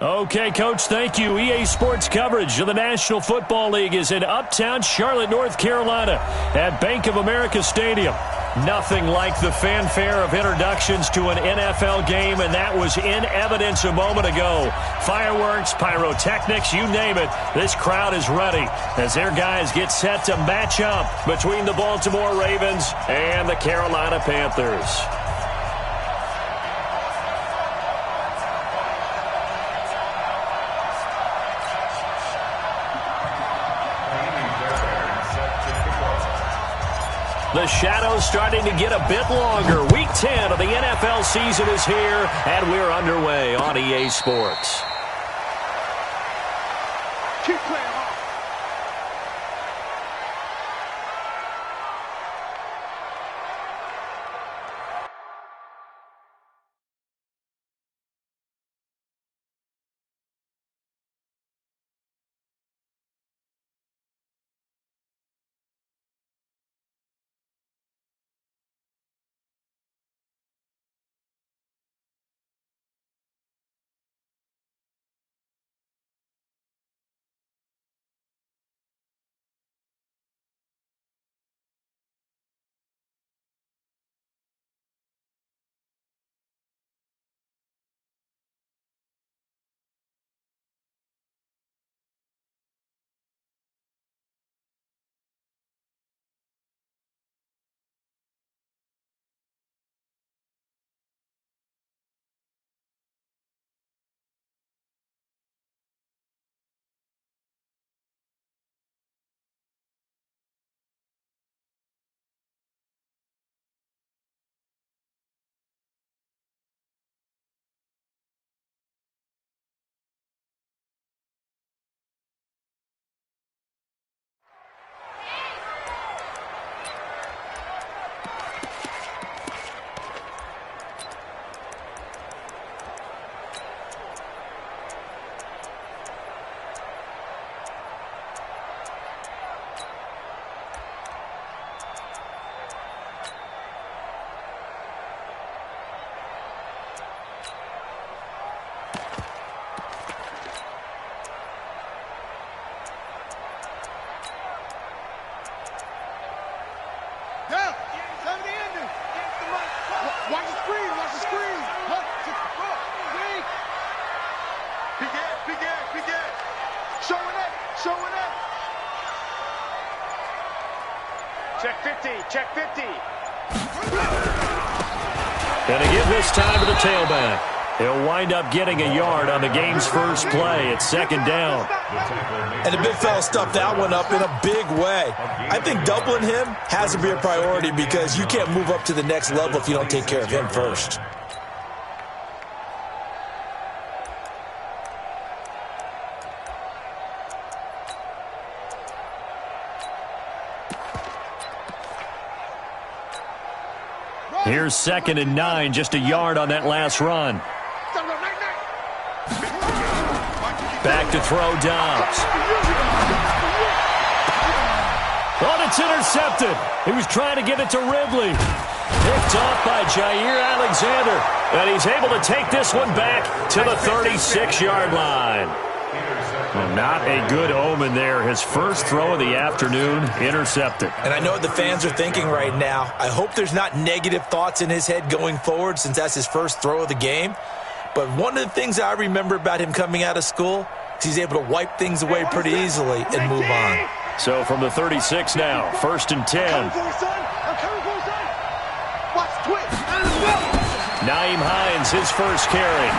Okay, Coach, thank you. EA Sports coverage of the National Football League is in uptown Charlotte, North Carolina at Bank of America Stadium. Nothing like the fanfare of introductions to an NFL game, and that was in evidence a moment ago. Fireworks, pyrotechnics, you name it. This crowd is ready as their guys get set to match up between the Baltimore Ravens and the Carolina Panthers. The shadow's starting to get a bit longer. Week 10 of the NFL season is here, and we're underway on EA Sports. Keep playing hard. Check 50, check 50. Going to give this time to the tailback. He'll wind up getting a yard on the game's first play. It's second down. And the big fella stuffed that one up in a big way. I think doubling him has to be a priority because you can't move up to the next level if you don't take care of him first. Here's 2nd and 9, just a yard on that last run. Back to throw, Dobbs. Oh, it's intercepted. He was trying to get it to Ridley. Picked off by Jair Alexander. And he's able to take this one back to the 36-yard line. Well, not a good omen there. His first throw of the afternoon, intercepted. And I know what the fans are thinking right now. I hope there's not negative thoughts in his head going forward since that's his first throw of the game. But one of the things I remember about him coming out of school is he's able to wipe things away pretty easily and move on. So from the 36 now, 1st and 10. Nyheim Hines, his first carry.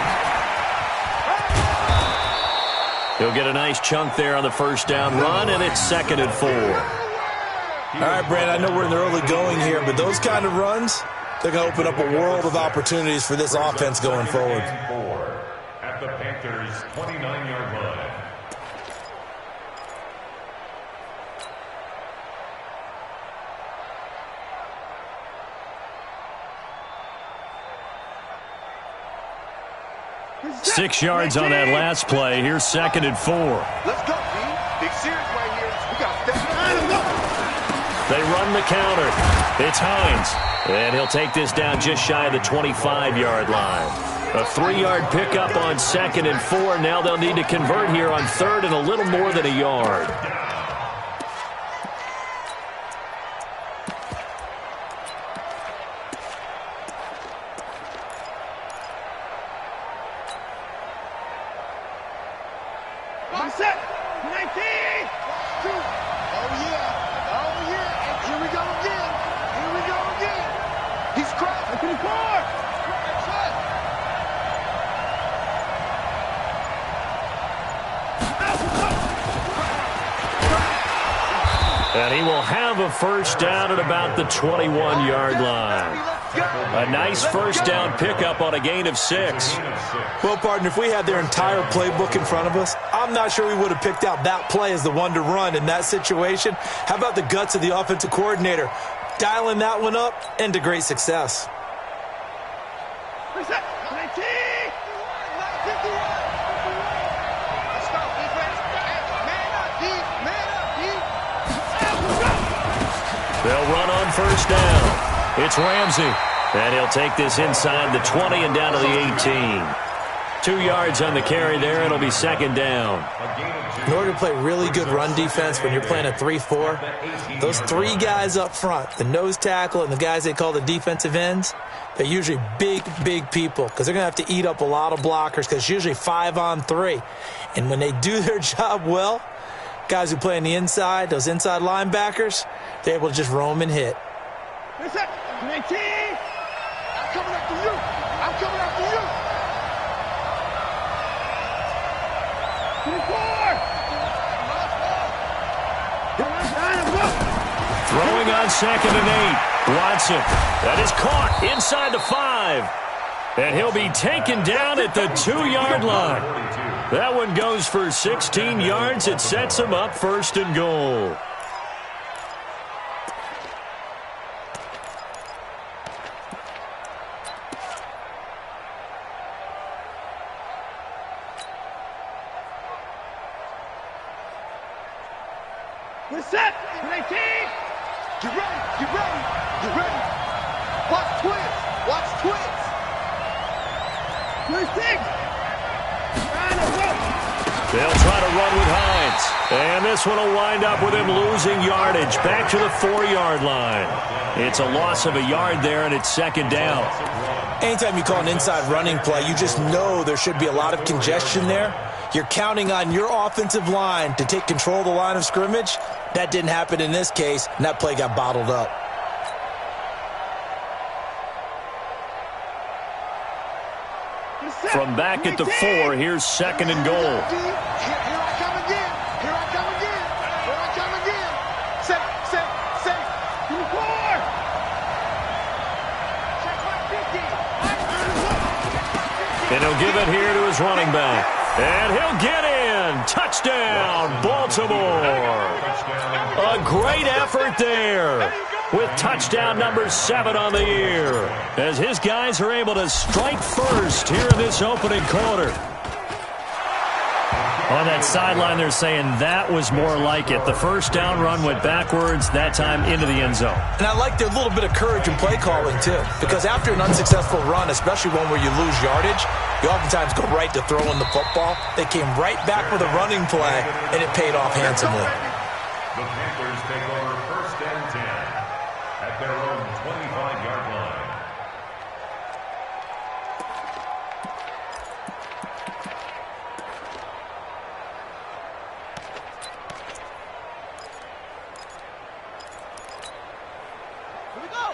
He'll get a nice chunk there on the first down run, and it's 2nd and 4. All right, Brand, I know we're in the early going here, but those kind of runs, they're going to open up a world of opportunities for this offense going forward. At the Panthers' 29-yard line. Six yards on that last play. Here's 2nd and 4. Let's go, B. Big series right here. We got to step. They run the counter. It's Hines. And he'll take this down just shy of the 25-yard line. A 3-yard pickup on 2nd and 4. Now they'll need to convert here on 3rd and a little more than a yard. Set. 19. 2. Oh, yeah. Oh, yeah. And here we go again. Here we go again. He's crossed. Look at the car. And he will have a first down at about the 21-yard line. A nice first down pickup on a gain of 6. Well, partner, if we had their entire playbook in front of us, I'm not sure we would have picked out that play as the one to run in that situation. How about the guts of the offensive coordinator? Dialing that one up into great success. They'll run on first down. It's Ramsey, and he'll take this inside the 20 and down to the 18. 2 yards on the carry there. It'll be 2nd down. In order to play really good run defense when you're playing a 3-4, those 3 guys up front, the nose tackle and the guys they call the defensive ends, they're usually big, big people because they're going to have to eat up a lot of blockers because it's usually 5 on 3. And when they do their job well, guys who play on the inside, those inside linebackers, they're able to just roam and hit. 19. I'm coming after you. I'm coming after you. 24. Throwing on 2nd and 8. Watson. That is caught inside the 5. And he'll be taken down at the 2-yard line. That one goes for 16 yards. It sets him up 1st and goal. We're set. 19. Get ready. Get ready. Get ready. Watch twins. Watch twins. 26. They'll try to run with Hines. And this one will wind up with him losing yardage back to the 4-yard line. It's a loss of a yard there, and it's 2nd down. Anytime you call an inside running play, you just know there should be a lot of congestion there. You're counting on your offensive line to take control of the line of scrimmage. That didn't happen in this case, and that play got bottled up. From back at the 4, here's 2nd and goal. Here I come again. Here I come again. Here I come again. Set. 4. And he'll give it here to his running back. And he'll get in. Touchdown, Baltimore. A great effort there with touchdown number 7 on the year as his guys are able to strike first here in this opening quarter. On that sideline, they're saying that was more like it. The first down run went backwards, that time into the end zone. And I like their little bit of courage in play calling, too, because after an unsuccessful run, especially one where you lose yardage, you oftentimes go right to throwing the football. They came right back with a running play, and it paid off handsomely. The Panthers take over 1st and 10 at their own 25-yard line.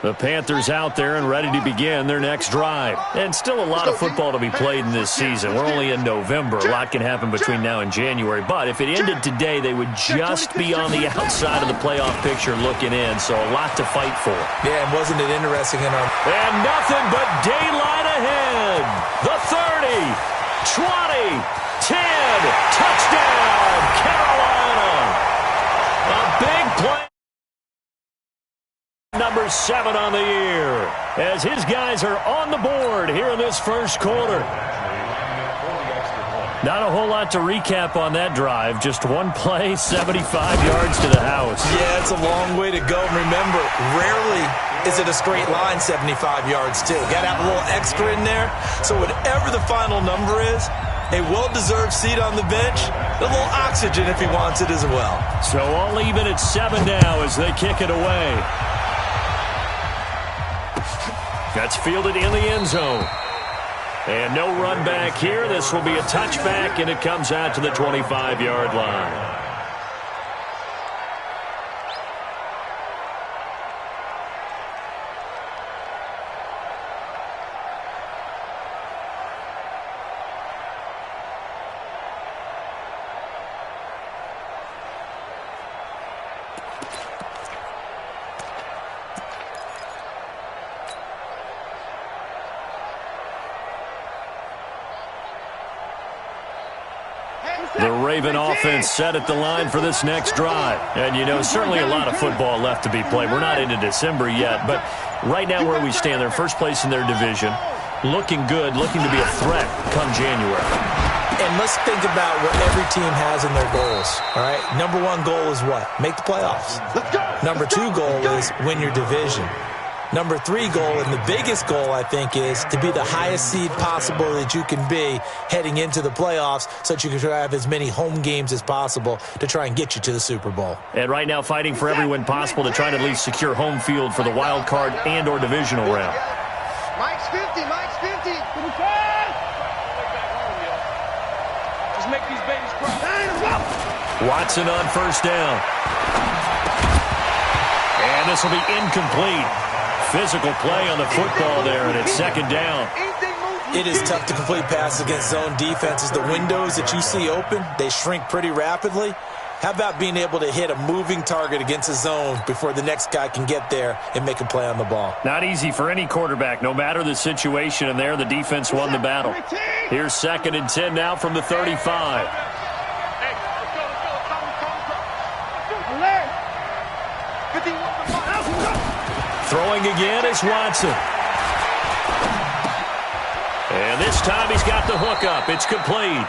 The Panthers out there and ready to begin their next drive. And still a lot of football to be played in this season. We're only in November. A lot can happen between now and January. But if it ended today, they would just be on the outside of the playoff picture looking in. So a lot to fight for. Yeah, and wasn't it interesting in our... And nothing but daylight ahead. The 30, 20, 10, touchdown, Carolina. A big play. Number 7 on the year as his guys are on the board here in this first quarter. Not a whole lot to recap on that drive. Just one play, 75 yards to the house. Yeah, it's a long way to go. Remember, rarely is it a straight line 75 yards too? Got to have a little extra in there. So whatever the final number is, a well-deserved seat on the bench, a little oxygen if he wants it as well. So all even at 7 now as they kick it away. That's fielded in the end zone. And no run back here. This will be a touchback, and it comes out to the 25-yard line. The Raven offense set at the line for this next drive. And, you know, certainly a lot of football left to be played. We're not into December yet, but right now where we stand, they're first place in their division, looking good, looking to be a threat come January. And let's think about what every team has in their goals, all right? Number 1 goal is what? Make the playoffs. Number 2 goal is win your division. Number 3 goal, and the biggest goal, I think, is to be the highest seed possible that you can be heading into the playoffs so that you can have as many home games as possible to try and get you to the Super Bowl. And right now fighting for every win possible to try to at least secure home field for the wild card and or divisional round. Mike's 50, Mike's 50. Just make these babies cry. Watson on first down. And this will be incomplete. Physical play on the football there, and it's second down. It is tough to complete passes against zone defenses. The windows that you see open, they shrink pretty rapidly. How about being able to hit a moving target against a zone before the next guy can get there and make a play on the ball? Not easy for any quarterback, no matter the situation, and there the defense won the battle. Here's 2nd and 10 now from the 35. Throwing again is Watson. And this time he's got the hook up. It's complete.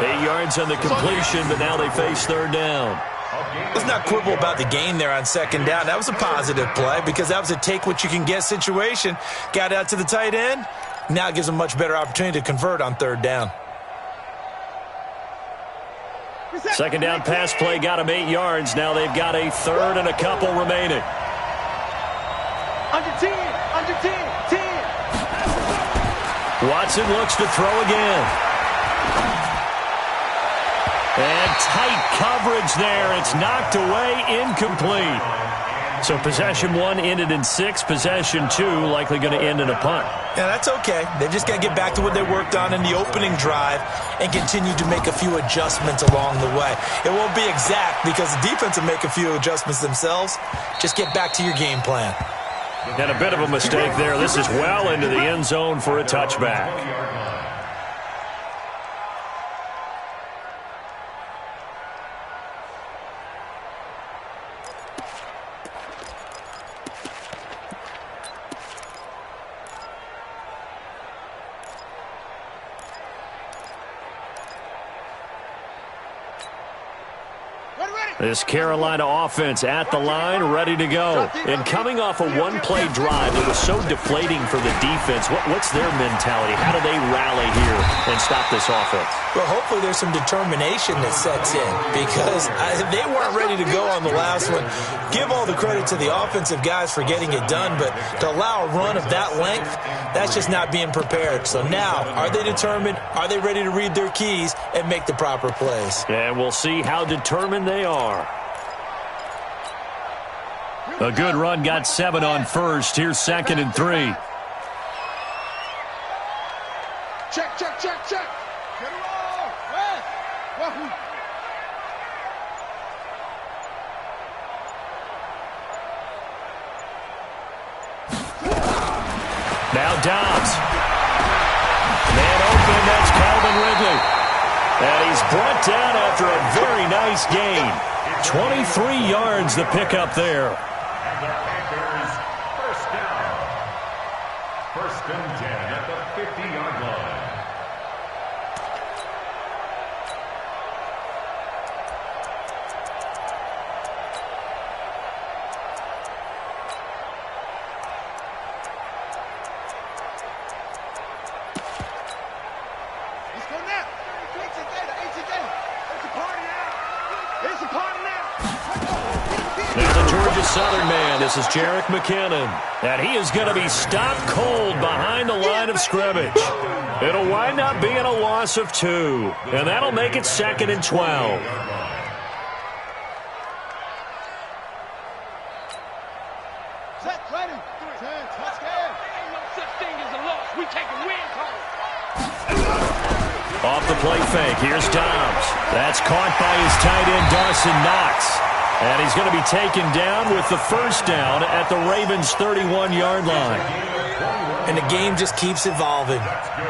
8 yards on the completion, but now they face third down. Let's not quibble about the gain there on second down. That was a positive play because that was a take-what-you-can-get situation. Got out to the tight end. Now it gives them a much better opportunity to convert on third down. Second down pass play got him 8 yards. Now they've got a third and a couple remaining. Under 10, under 10, 10. Watson looks to throw again. And tight coverage there. It's knocked away, incomplete. So possession 1 ended in 6. Possession 2 likely going to end in a punt. Yeah, that's okay. They've just got to get back to what they worked on in the opening drive and continue to make a few adjustments along the way. It won't be exact because the defense will make a few adjustments themselves. Just get back to your game plan. And a bit of a mistake there. This is well into the end zone for a touchback. This Carolina offense at the line, ready to go. And coming off a one-play drive that was so deflating for the defense, what's their mentality? How do they rally here and stop this offense? Well, hopefully there's some determination that sets in because they weren't ready to go on the last one. Give all the credit to the offensive guys for getting it done, but to allow a run of that length, that's just not being prepared. So now, are they determined? Are they ready to read their keys and make the proper plays? And we'll see how determined they are. A good run, got 7 on first. Here's 2nd and 3. Check, check, check, check. Get it all. West. Wahoo. Now Dobbs. Man open, that's Calvin Ridley. And he's brought down after a very nice gain. 23 yards the pickup there. And the Panthers, first down. 1st and 10 at the 50-yard line. Southern man. This is Jerick McKinnon. And he is going to be stopped cold behind the line of scrimmage. It'll wind up being a loss of 2. And that'll make it 2nd and 12. Off the play fake, here's Dobbs. That's caught by his tight end, Dawson Knox. And he's going to be taken down with the first down at the Ravens' 31-yard line. And the game just keeps evolving.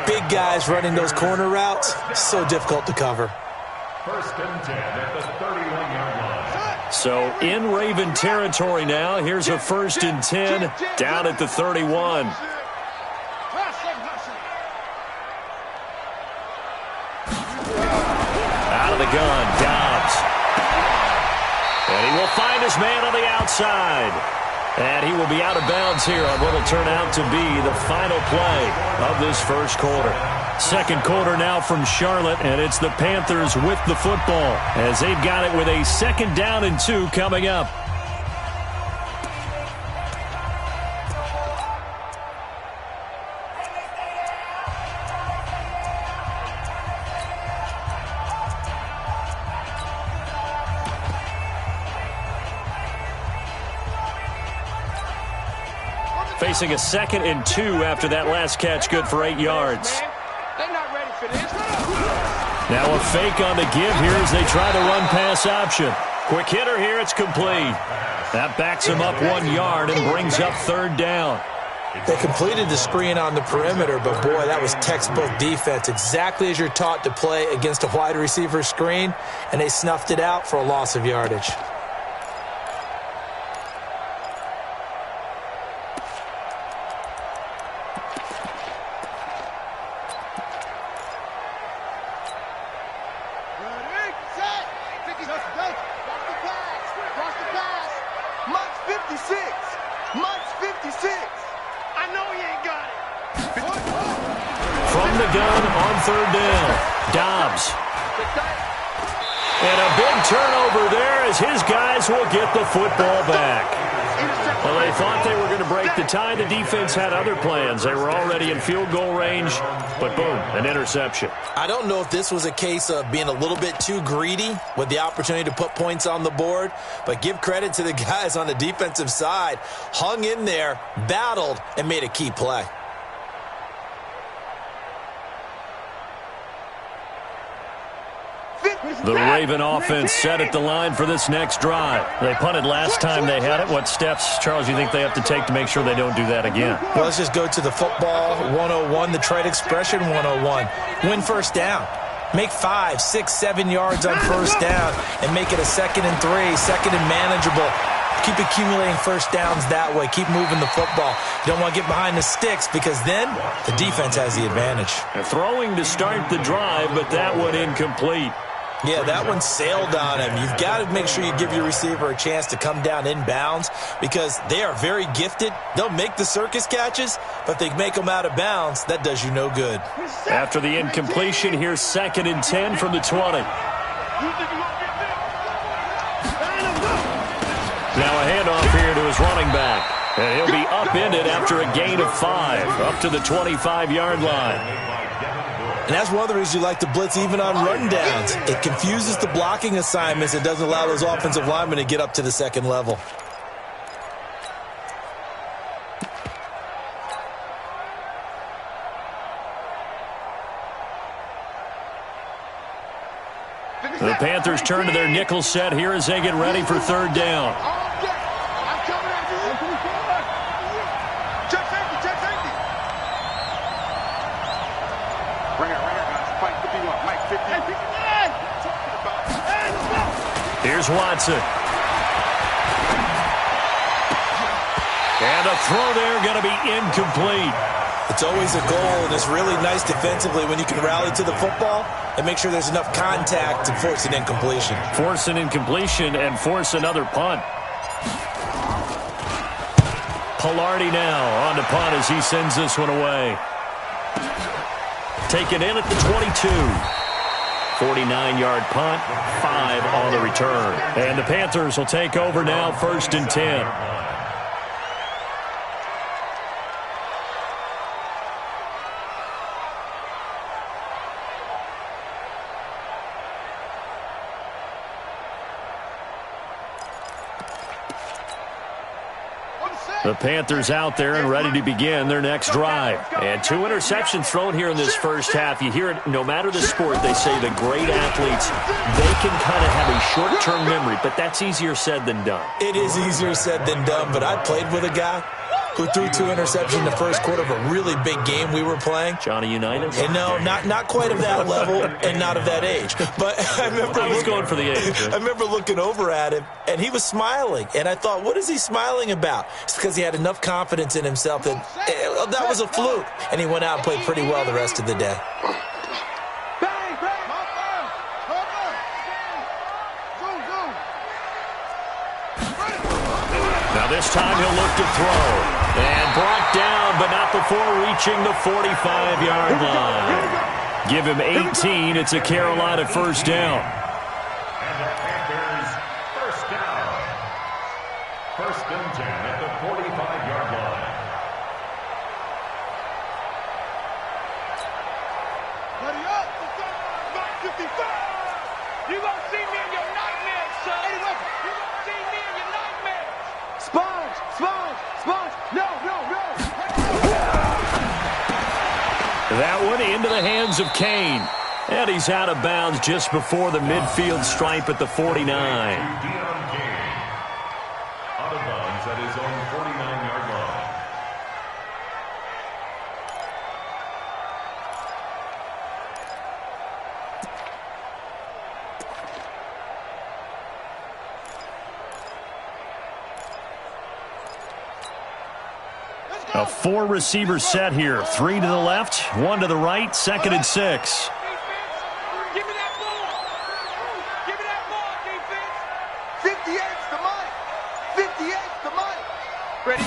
Big guys running those corner routes, so difficult to cover. 1st and 10 at the 31-yard line. So in Raven territory now, here's a 1st and 10 down at the 31. Out of the gun, Dobbs. And he will find his man on the outside. And he will be out of bounds here on what will turn out to be the final play of this first quarter. 2nd quarter now from Charlotte, and it's the Panthers with the football as they've got it with a 2nd down and 2 coming up. Facing a 2nd and 2 after that last catch, good for 8 yards. They're not ready for this. Now a fake on the give here as they try the run-pass option. Quick hitter here, it's complete. That backs him up 1 yard and brings up 3rd down. They completed the screen on the perimeter, but boy, that was textbook defense. Exactly as you're taught to play against a wide receiver screen, and they snuffed it out for a loss of yardage. From the gun on 3rd down, Dobbs. And a big turnover there as his guys will get the football back. Well, they thought they were going to break the tie. The defense had other plans. They were already in field goal range, but boom, an interception. I don't know if this was a case of being a little bit too greedy with the opportunity to put points on the board, but give credit to the guys on the defensive side. Hung in there, battled, and made a key play. The Raven offense set at the line for this next drive. They punted last time they had it. What steps, Charles, you think they have to take to make sure they don't do that again? Well, let's just go to the football 101, the trade expression 101. Win first down. Make 5, 6, 7 yards on first down and make it a 2nd and 3, 2nd and manageable. Keep accumulating first downs that way. Keep moving the football. You don't want to get behind the sticks because then the defense has the advantage. They're throwing to start the drive, but that one incomplete. Yeah, that one sailed on him. You've got to make sure you give your receiver a chance to come down inbounds because they are very gifted. They'll make the circus catches, but if they make them out of bounds, that does you no good. After the incompletion, here's 2nd and 10 from the 20. Now a handoff here to his running back. And he'll be upended after a gain of 5, up to the 25-yard line. And that's one of the reasons you like to blitz even on rundowns. It confuses the blocking assignments. It doesn't allow those offensive linemen to get up to the 2nd level. The Panthers turn to their nickel set here as they get ready for 3rd down. Here's Watson. And a throw there going to be incomplete. It's always a goal, and it's really nice defensively when you can rally to the football and make sure there's enough contact to force an incompletion. Force an incompletion and force another punt. Pilardi now on to punt as he sends this one away. Taken in at the 22. 49-yard punt, 5 on the return. And the Panthers will take over now, 1st and 10. The Panthers out there and ready to begin their next drive. And 2 interceptions thrown here in this first half. You hear it, no matter the sport, they say the great athletes, they can kind of have a short-term memory, but that's easier said than done. It is easier said than done, but I played with a guy who threw 2 interceptions in the first quarter of a really big game we were playing. Johnny Unitas? And no, not quite of that level and not of that age. But I was going for the age. Right? I remember looking over at him, and he was smiling. And I thought, what is he smiling about? It's because he had enough confidence in himself that that was a fluke. And he went out and played pretty well the rest of the day. Now this time he'll look to throw. And brought down, but not before reaching the 45-yard line. Give him 18. It's a Carolina first down. And the Panthers first down. 1st and 10 at the 45-yard line. Ready up. 55. You won't see me in your nightmares, son. You won't see me in your nightmares. Sponge. No. That one into the hands of Kane. And he's out of bounds just before the midfield stripe at the 49. Out of bounds at his own 49-yard line. A 4-receiver set here. 3 to the left, 1 to the right, 2nd and 6. Give me that ball, defense. 58's the money. 58's the money. Ready?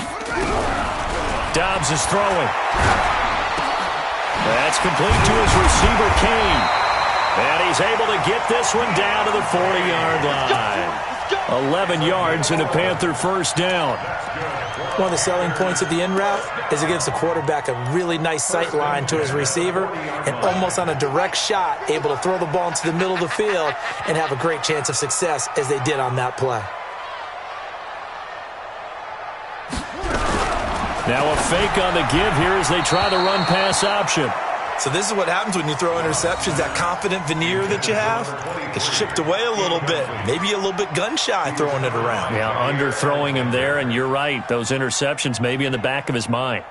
Dobbs is throwing. That's complete to his receiver, Kane. And he's able to get this one down to the 40-yard line. 11 yards and a Panther first down. One of the selling points of the in route is it gives the quarterback a really nice sight line to his receiver and almost on a direct shot able to throw the ball into the middle of the field and have a great chance of success as they did on that play. Now a fake on the give here as they try the run-pass option. So this is what happens when you throw interceptions. That confident veneer that you have, it's chipped away a little bit. Maybe a little bit gun-shy throwing it around. Yeah, underthrowing him there, and you're right. Those interceptions may be in the back of his mind.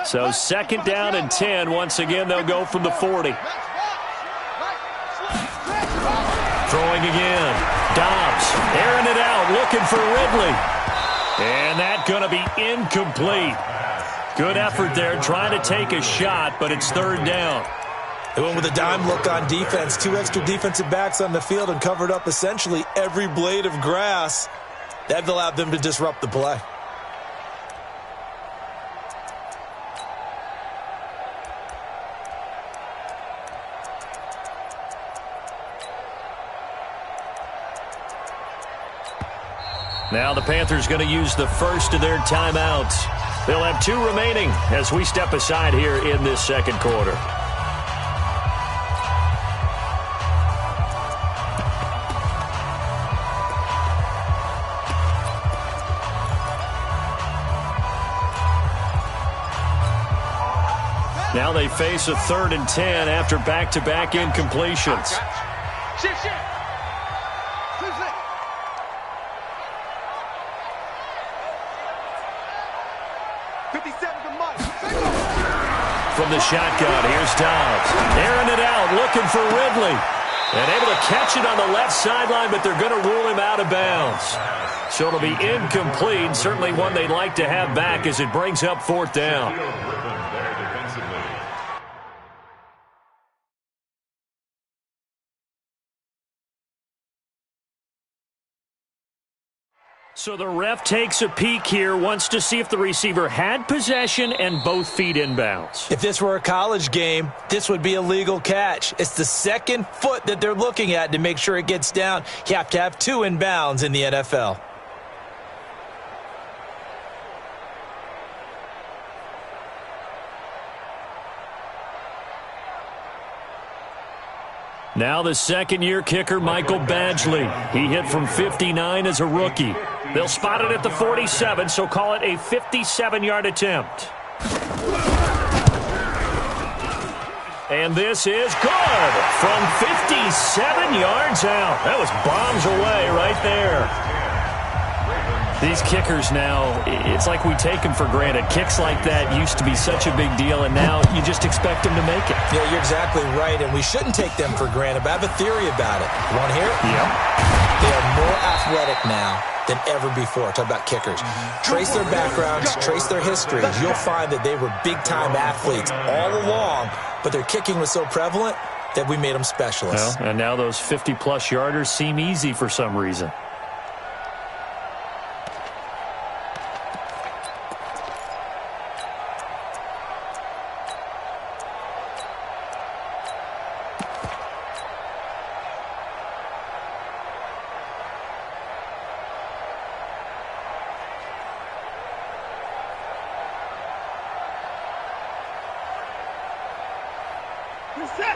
So 2nd down and 10. Once again, they'll go from the 40. Throwing again. Dobbs airing it out, looking for Ridley. And that going to be incomplete. Good effort there, trying to take a shot, but it's 3rd down. They went with a dime look on defense. 2 extra defensive backs on the field and covered up essentially every blade of grass. That allowed them to disrupt the play. Now the Panthers going to use the first of their timeouts. They'll have 2 remaining as we step aside here in this 2nd quarter. Now they face a 3rd and 10 after back-to-back incompletions. Shit. From the shotgun, here's Dobbs. Airing it out, looking for Ridley. And able to catch it on the left sideline, but they're going to rule him out of bounds. So it'll be incomplete. Certainly one they'd like to have back as it brings up 4th down. So the ref takes a peek here, wants to see if the receiver had possession and both feet inbounds. If this were a college game, this would be a legal catch. It's the second foot that they're looking at to make sure it gets down. You have to have two inbounds in the NFL. Now the second-year kicker, Michael Badgley. He hit from 59 as a rookie. They'll spot it at the 47, so call it a 57-yard attempt. And this is good from 57 yards out. That was bombs away right there. These kickers now, it's like we take them for granted. Kicks like that used to be such a big deal, and now you just expect them to make it. Yeah, you're exactly right, and we shouldn't take them for granted, but I have a theory about it. You want to hear it? Yep. They are more athletic now than ever before. Talk about kickers. Trace their backgrounds, trace their histories. You'll find that they were big-time athletes all along, but their kicking was so prevalent that we made them specialists. Well, and now those 50-plus yarders seem easy for some reason.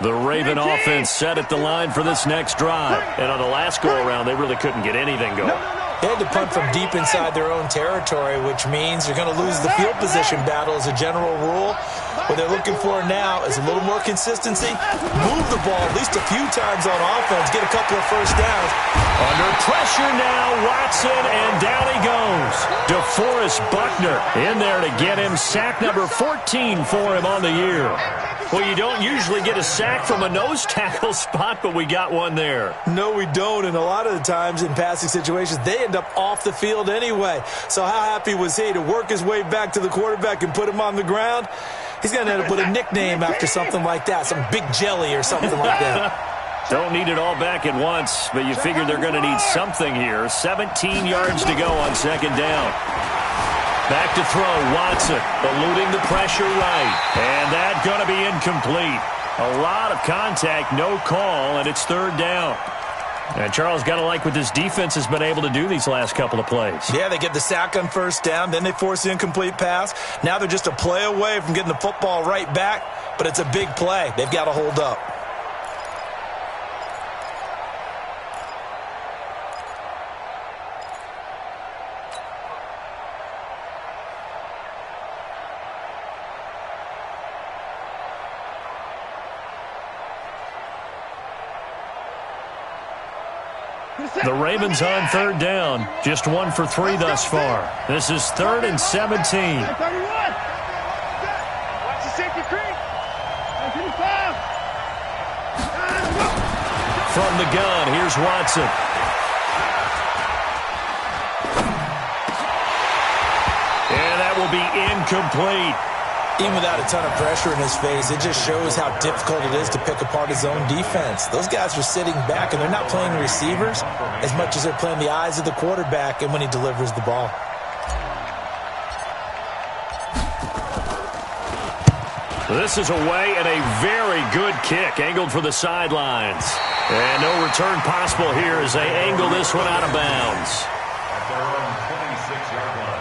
The Raven offense set at the line for this next drive. And on the last go-around, they really couldn't get anything going. They had to punt from deep inside their own territory, which means you're going to lose the field position battle as a general rule. What they're looking for now is a little more consistency. Move the ball at least a few times on offense. Get a couple of first downs. Under pressure now, Watson, and down he goes. DeForest Buckner in there to get him sack number 14 for him on the year. Well, you don't usually get a sack from a nose tackle spot, but we got one there. No, we don't, and a lot of the times in passing situations, they end up off the field anyway. So how happy was he to work his way back to the quarterback and put him on the ground? He's going to end up with a nickname after something like that, some Big Jelly or something like that. Don't need it all back at once, but you figure they're going to need something here. 17 yards to go on second down. Back to throw, Watson, eluding the pressure right. And that's going to be incomplete. A lot of contact, no call, and it's third down. And Charles, got to like what this defense has been able to do these last couple of plays. Yeah, they get the sack on first down, then they force the incomplete pass. Now they're just a play away from getting the football right back, but it's a big play. They've got to hold up. The Ravens on third down. Just 1 for 3 thus far. This is 3rd and 17. Watch the safety creep. From the gun, here's Watson. And that will be incomplete. Even without a ton of pressure in his face, it just shows how difficult it is to pick apart his own defense. Those guys are sitting back, and they're not playing receivers as much as they're playing the eyes of the quarterback and when he delivers the ball. This is away and a very good kick, angled for the sidelines. And no return possible here as they angle this one out of bounds. At their own 26-yard line.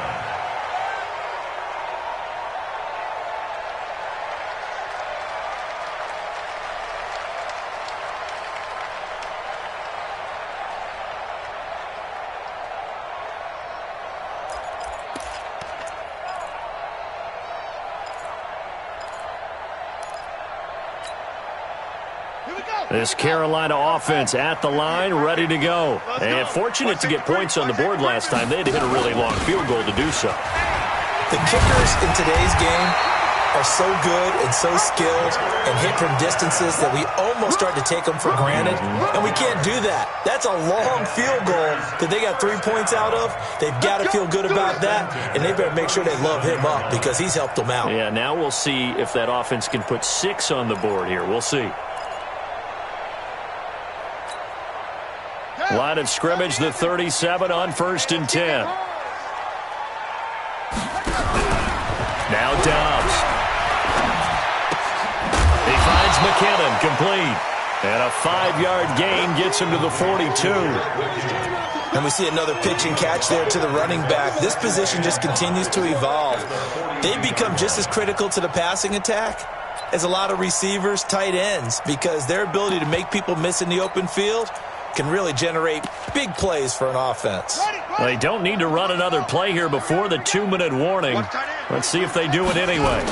This Carolina offense at the line, ready to go. And fortunate to get points on the board last time. They had to hit a really long field goal to do so. The kickers in today's game are so good and so skilled and hit from distances that we almost start to take them for granted, and we can't do that. That's a long field goal that they got 3 points out of. They've got to feel good about that, and they better make sure they love him up because he's helped them out. Yeah, now we'll see if that offense can put 6 on the board here. We'll see. Line of scrimmage, the 37 on 1st and 10. Now Dobbs. He finds McKinnon, complete. And a 5-yard gain gets him to the 42. And we see another pitch and catch there to the running back. This position just continues to evolve. They become just as critical to the passing attack as a lot of receivers, tight ends, because their ability to make people miss in the open field can really generate big plays for an offense. They don't need to run another play here before the 2-minute warning. Let's see if they do it anyway.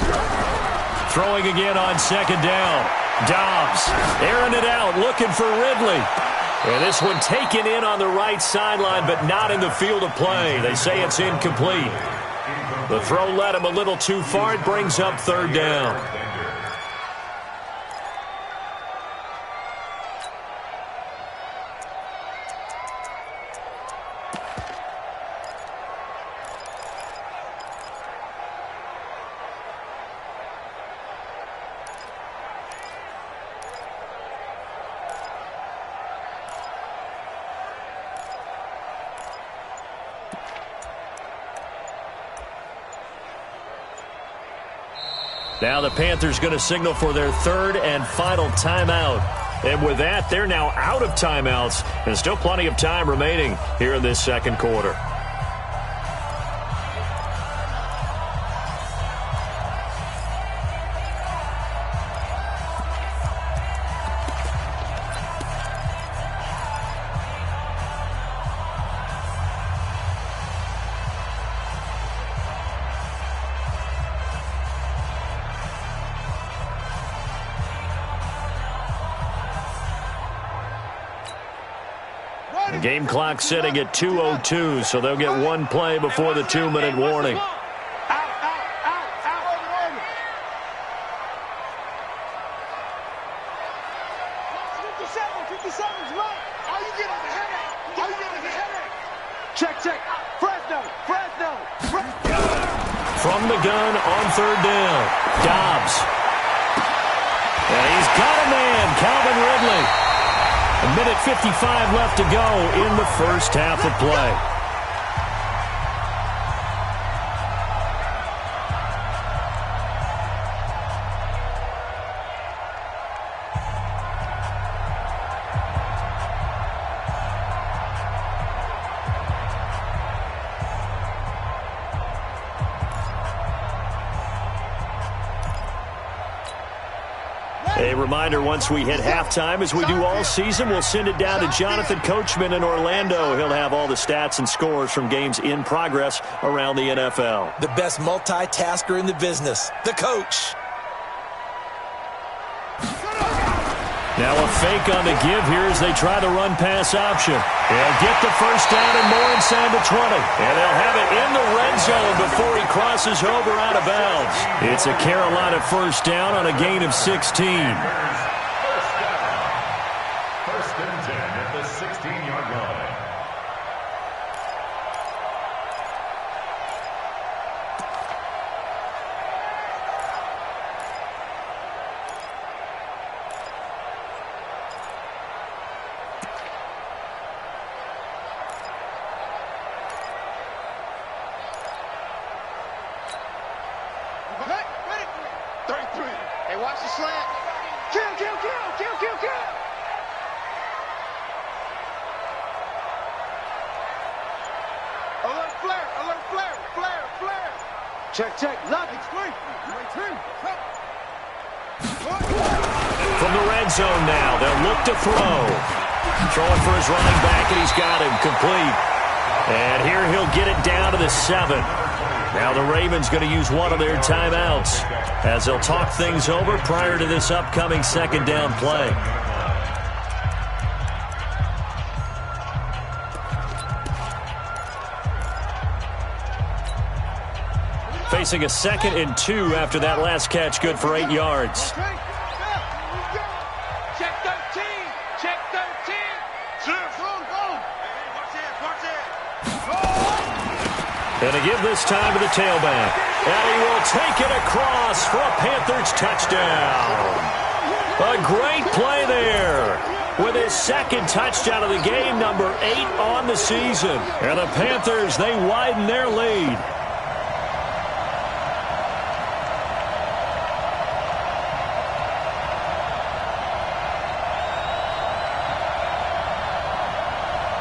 Throwing again on 2nd down. Dobbs airing it out, looking for Ridley. And this one taken in on the right sideline, but not in the field of play. They say it's incomplete. The throw led him a little too far. It brings up 3rd down. Now the Panthers going to signal for their 3rd and final timeout. And with that, they're now out of timeouts. And still plenty of time remaining here in this 2nd quarter. Game clock sitting at 2:02, so they'll get one play before the 2-minute warning. From the gun on 3rd down, Dobbs. And he's got a man, Calvin Ridley. A minute 55 left to go in the first half of play. A reminder, once we hit halftime, as we do all season, we'll send it down to Jonathan Coachman in Orlando. He'll have all the stats and scores from games in progress around the NFL. The best multitasker in the business, the coach. Now a fake on the give here as they try the run-pass option. They'll get the first down and more inside the 20. And they'll have it in the red zone before he crosses over out of bounds. It's a Carolina first down on a gain of 16. First and 10 at the 16-yard line. Check. Lock it. From the red zone now, they'll look to throw. Throwing for his running back, and he's got him complete. And here he'll get it down to the 7. Now the Ravens going to use one of their timeouts as they'll talk things over prior to this upcoming 2nd down play. Facing a 2nd and 2 after that last catch, good for 8 yards. Check 13. Check 13. And to give this time to the tailback. And he will take it across for a Panthers touchdown. A great play there. with his second touchdown of the game, number 8 on the season. And the Panthers, they widen their lead.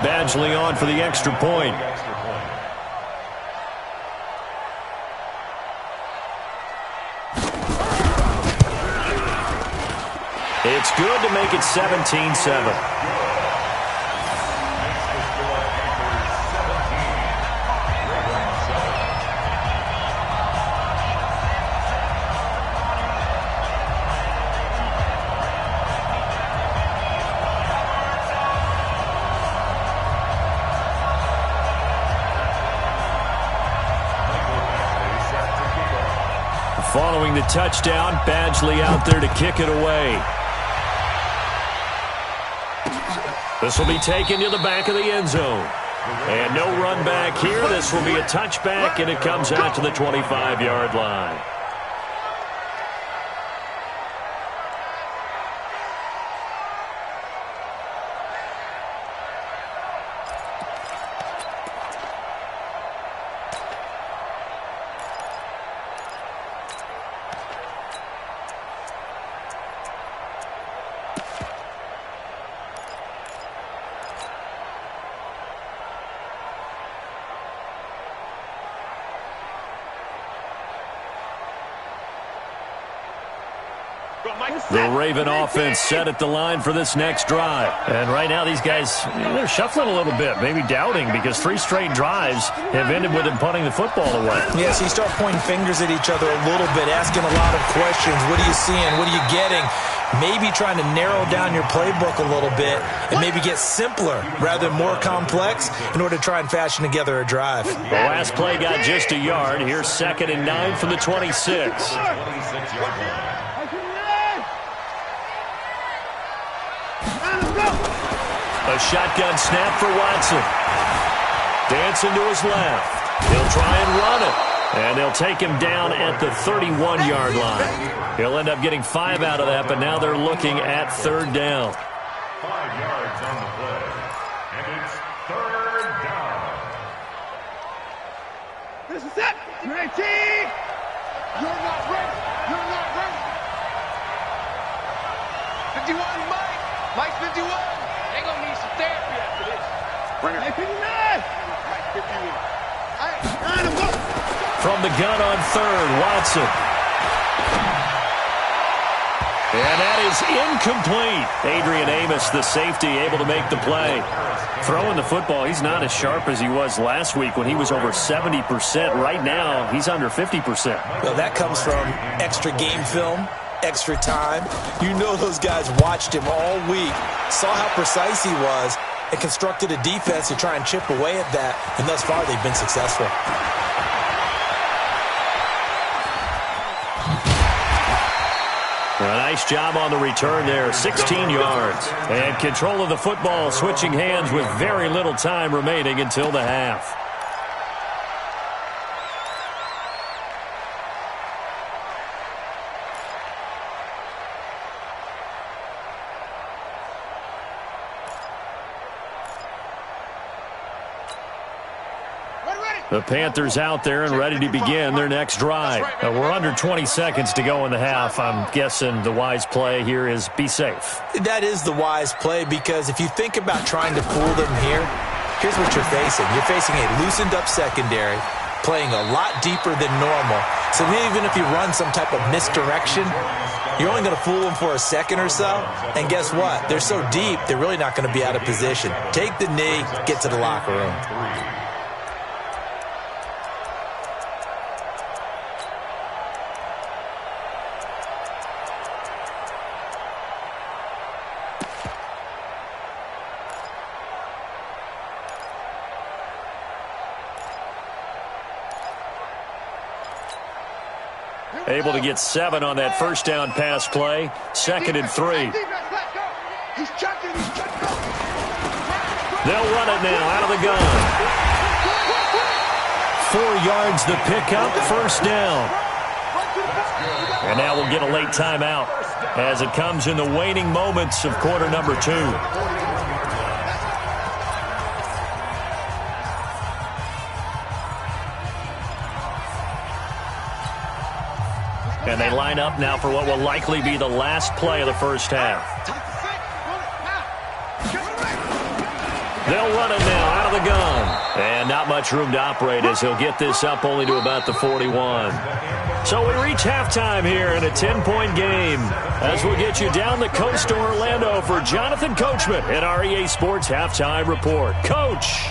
Badgley on for the extra point. It's good to make it 17-7. Following the touchdown, Badgley out there to kick it away. This will be taken to the back of the end zone. And no run back here. This will be a touchback, and it comes out to the 25-yard line. The Raven offense set at the line for this next drive. And right now these guys, they're shuffling a little bit, maybe doubting, because 3 straight drives have ended with them punting the football away. Yeah, so you start pointing fingers at each other a little bit, asking a lot of questions. What are you seeing? What are you getting? Maybe trying to narrow down your playbook a little bit and maybe get simpler rather than more complex in order to try and fashion together a drive. The last play got just a yard. Here's 2nd and 9 from the 26. A shotgun snap for Watson. Dancing to his left. He'll try and run it. And they'll take him down at the 31-yard line. He'll end up getting 5 out of that, but now they're looking at 3rd down. 5 yards on the play. And it's 3rd down. This is it. 19. You're not ready. You're not ready. 51, Mike. Mike's 51. They're going to need some therapy after this. Bring it. 59. Mike 51. Hey, 9 of them. From the gun on 3rd, Watson. And that is incomplete. Adrian Amos, the safety, able to make the play. Throwing the football, he's not as sharp as he was last week when he was over 70%. Right now, he's under 50%. Well, that comes from extra game film, extra time. You know those guys watched him all week, saw how precise he was, and constructed a defense to try and chip away at that. And thus far, they've been successful. A nice job on the return there, 16 yards. And control of the football, switching hands with very little time remaining until the half. The Panthers out there and ready to begin their next drive. We're under 20 seconds to go in the half. I'm guessing the wise play here is be safe. That is the wise play, because if you think about trying to fool them here, here's what you're facing. You're facing a loosened up secondary, playing a lot deeper than normal. So even if you run some type of misdirection, you're only going to fool them for a second or so. And guess what? They're so deep, they're really not going to be out of position. Take the knee, get to the locker room. Able to get 7 on that first down pass play. 2nd and 3. They'll run it now out of the gun. 4 yards the pickup, first down. And now we'll get a late timeout as it comes in the waning moments of quarter number 2. And they line up now for what will likely be the last play of the first half. They'll run it now out of the gun. And not much room to operate as he'll get this up only to about the 41. So we reach halftime here in a 10-point game as we'll get you down the coast to Orlando for Jonathan Coachman at our EA Sports Halftime Report. Coach.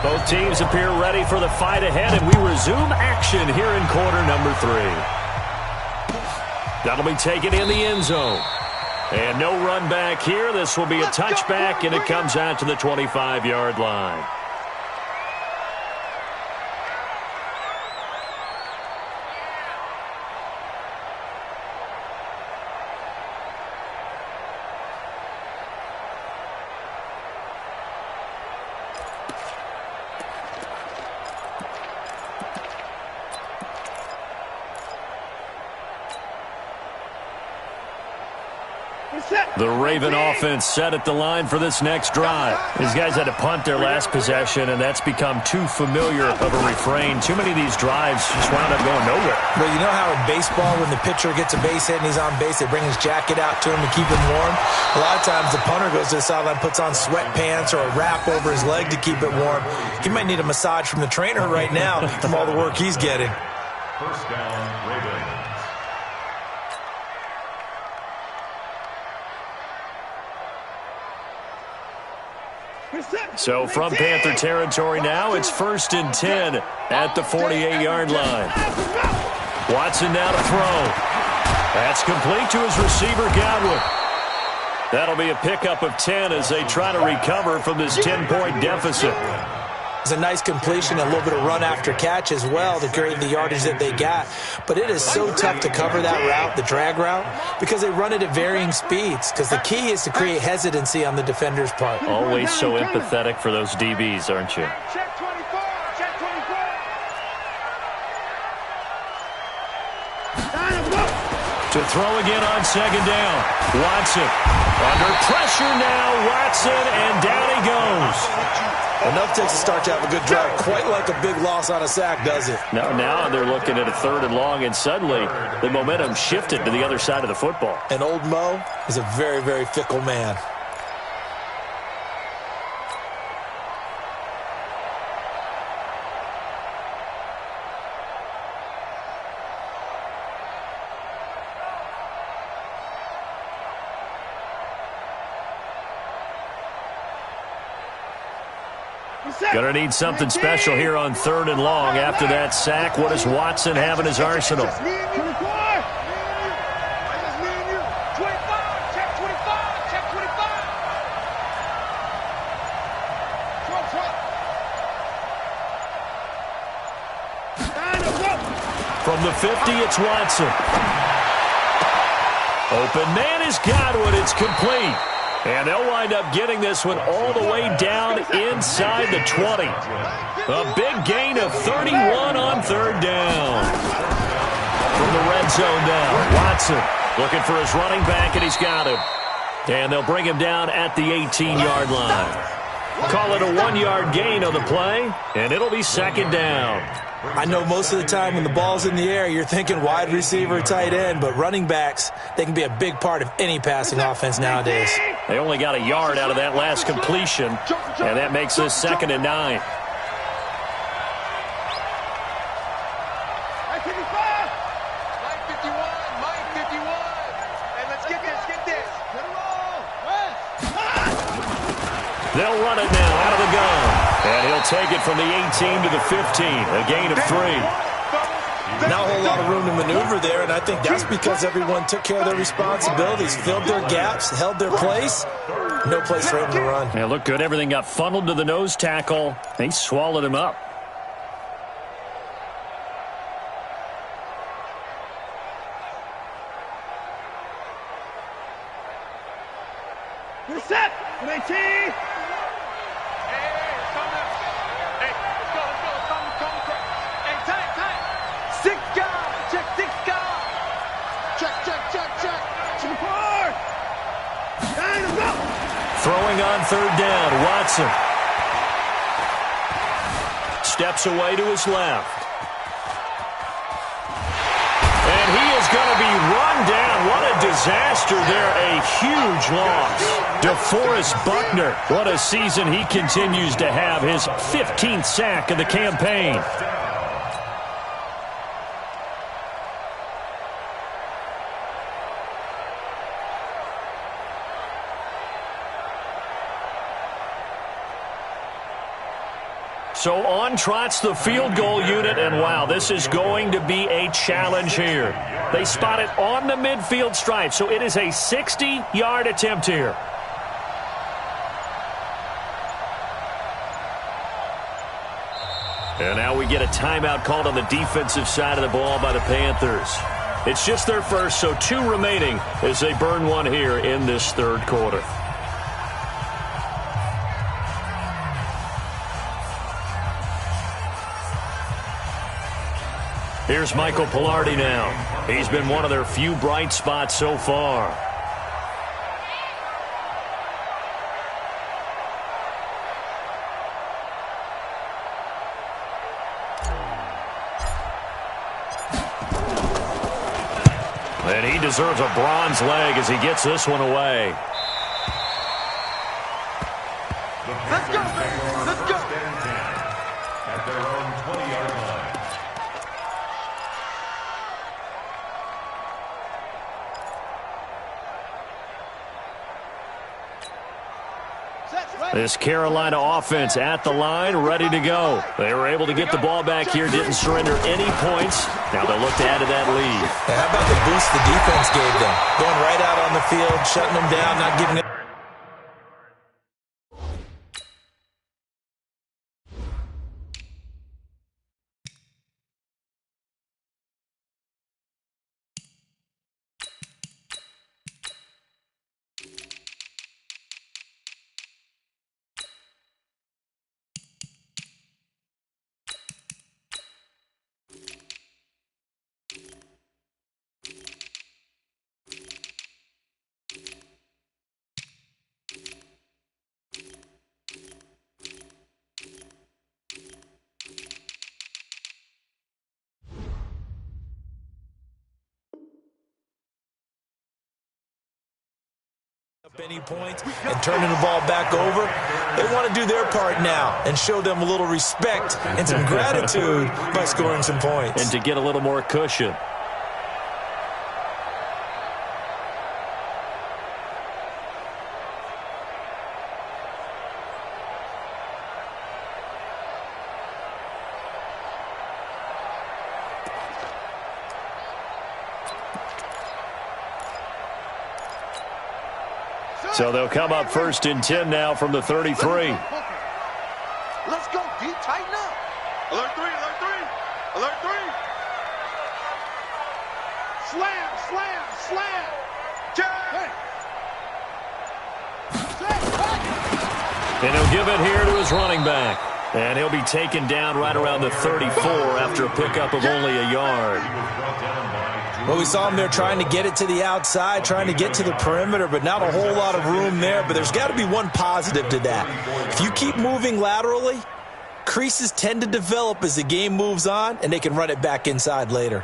Both teams appear ready for the fight ahead, and we resume action here in quarter number 3. That'll be taken in the end zone. And no run back here. This will be a touchback, and it comes out to the 25-yard line. The Raven offense set at the line for this next drive. These guys had to punt their last possession, and that's become too familiar of a refrain. Too many of these drives just wound up going nowhere. Well, you know how in baseball, when the pitcher gets a base hit and he's on base, they bring his jacket out to him to keep him warm? A lot of times the punter goes to the sideline, puts on sweatpants or a wrap over his leg to keep it warm. He might need a massage from the trainer right now from all the work he's getting. First down, Ravens. So from Panther territory now, it's 1st and 10 at the 48-yard line. Watson now to throw. That's complete to his receiver, Godwin. That'll be a pickup of 10 as they try to recover from this 10-point deficit. It's a nice completion, a little bit of run after catch as well to create the yardage that they got. But it is so tough to cover that route, the drag route, because they run it at varying speeds. Because the key is to create hesitancy on the defender's part. Always so empathetic for those DBs, aren't you? Check 24. Check 24. To throw again on 2nd down. Watson under pressure now. Watson, and down he goes. Enough takes to start to have a good drive. Quite like a big loss on a sack, does it? Now they're looking at a 3rd and long, and suddenly the momentum shifted to the other side of the football. And old Mo is a very, very fickle man. Gonna need something special here on 3rd and long. After that sack, what does Watson have in his arsenal? Check 25. Check 25. Check 25. From the 50, it's Watson. Open man is Godwin. It's complete. And they'll wind up getting this one all the way down inside the 20. A big gain of 31 on 3rd down. From the red zone now, Watson looking for his running back, and he's got him. And they'll bring him down at the 18-yard line. Call it a 1-yard gain on the play, and it'll be 2nd down. I know most of the time when the ball's in the air, you're thinking wide receiver, tight end, but running backs, they can be a big part of any passing offense nowadays. They only got a yard out of that last completion, and that makes this 2nd and 9. They'll run it now out of the gun. And he'll take it from the 18 to the 15, a gain of 3. Not a whole lot of room to maneuver there, and I think that's because everyone took care of their responsibilities, filled their gaps, held their place. No place for him to run. Yeah, looked good. Everything got funneled to the nose tackle. They swallowed him up. Set. 19. Hey, let's go. Hey, tight. 6 guys. Check 6 guys. Check. 4. 9, go. Throwing on third down, Watson. Steps away to his left. And he is going to be run down. What a disaster there. A huge loss. DeForest Buckner. What a season he continues to have. His 15th sack of the campaign. So on trots the field goal unit, and wow, this is going to be a challenge here. They spot it on the midfield stripe, so it is a 60-yard attempt here. And now we get a timeout called on the defensive side of the ball by the Panthers. It's just their first, so 2 remaining as they burn one here in this third quarter. Here's Michael Pilardi now. He's been one of their few bright spots so far. And he deserves a bronze leg as he gets this one away. Let's go, baby. Let's go. At their own 20-yard line. This Carolina offense at the line, ready to go. They were able to get the ball back here, didn't surrender any points. Now they'll look to add to that lead. How about the boost the defense gave them? Going right out on the field, shutting them down, not giving them. Any points and turning the ball back over. They want to do their part now and show them a little respect and some gratitude by scoring some points. And to get a little more cushion. So they'll come up 1st and 10 now from the 33. Let's go, D. Tighten up. Alert 3. Alert 3. Slam. Hey. And he'll give it here to his running back. And he'll be taken down right around the 34 after a pickup of only a yard. Well, we saw him there trying to get it to the outside, trying to get to the perimeter, but not a whole lot of room there. But there's got to be one positive to that. If you keep moving laterally, creases tend to develop as the game moves on, and they can run it back inside later.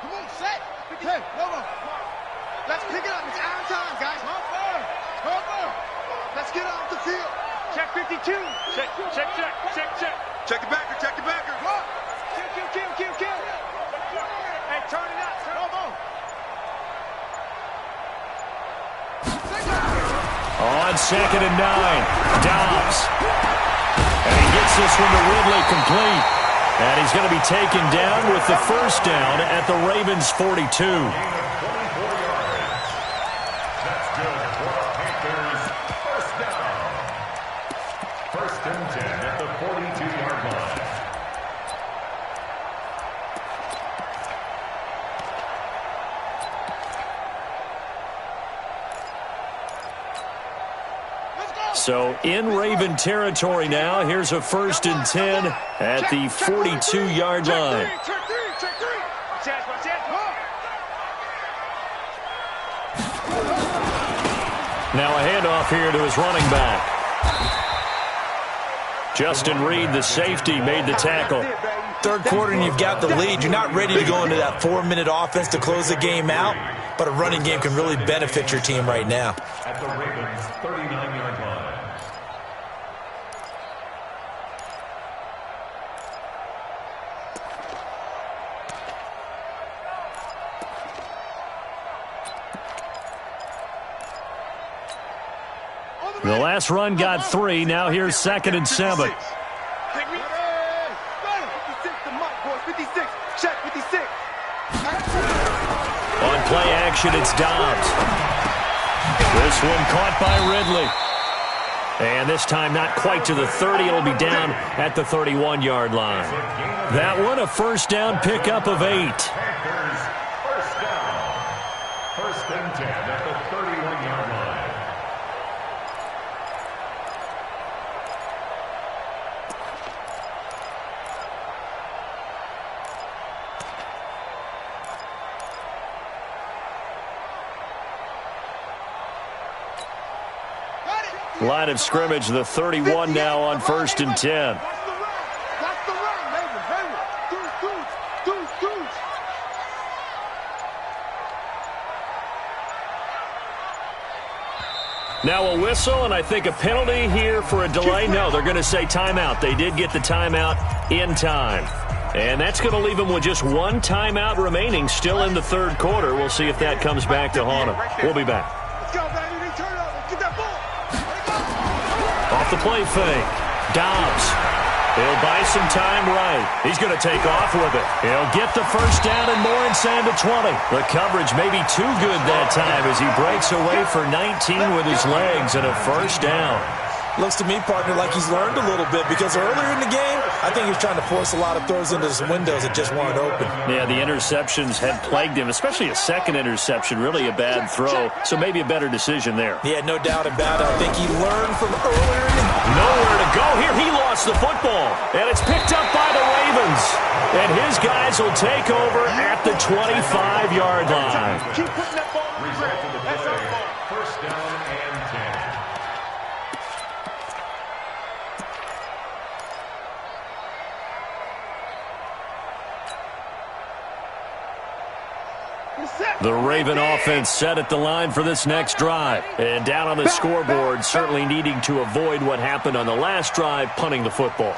Come on, set. Hey, no. Let's pick it up. It's our time, guys. Cover. Let's get off the field. Check 52. Check. Check the backer. Kill. Hey, turn it up. On 2nd and 9, Dobbs. And he gets this one to Ridley complete. And he's going to be taken down with the first down at the Ravens' 42. First and 10 at the 42-yard line. So in Raven territory now. Here's a first and 10 at the 42-yard line. Now a handoff here to his running back. Justin Reed, the safety, made the tackle. Third quarter and you've got the lead. You're not ready to go into that 4-minute offense to close the game out, but a running game can really benefit your team right now. At the Ravens' 39-yard line. The last run got 3. Now here's 2nd and 7. On play action, it's Dobbs. This one caught by Ridley. And this time not quite to the 30. It'll be down at the 31-yard line. That one a first down pickup of 8. Panthers, first down. First and 10 at the 31-yard line. Line of scrimmage, the 31 now on first and 10. Now a whistle, and I think a penalty here for a delay. No, they're going to say timeout. They did get the timeout in time. And that's going to leave them with just one timeout remaining still in the third quarter. We'll see if that comes back to haunt them. We'll be back. Let's go, baby. Turn it over. Get that ball. Off the play fake. Dobbs. He'll buy some time right. He's going to take off with it. He'll get the first down and more inside the 20. The coverage may be too good that time as he breaks away for 19 with his legs and a first down. Looks to me, partner, like he's learned a little bit because earlier in the game, I think he was trying to force a lot of throws into some windows that just weren't open. Yeah, the interceptions had plagued him, especially a second interception, really a bad throw, so maybe a better decision there. Yeah, no doubt about it. I think he learned from earlier in the game. Nowhere to go here. He lost the football, and it's picked up by the Ravens. And his guys will take over at the 25-yard line. Keep putting that ball on the ground. That's our ball. First down and 10. The Raven offense set at the line for this next drive. And down on the scoreboard, certainly needing to avoid what happened on the last drive, punting the football.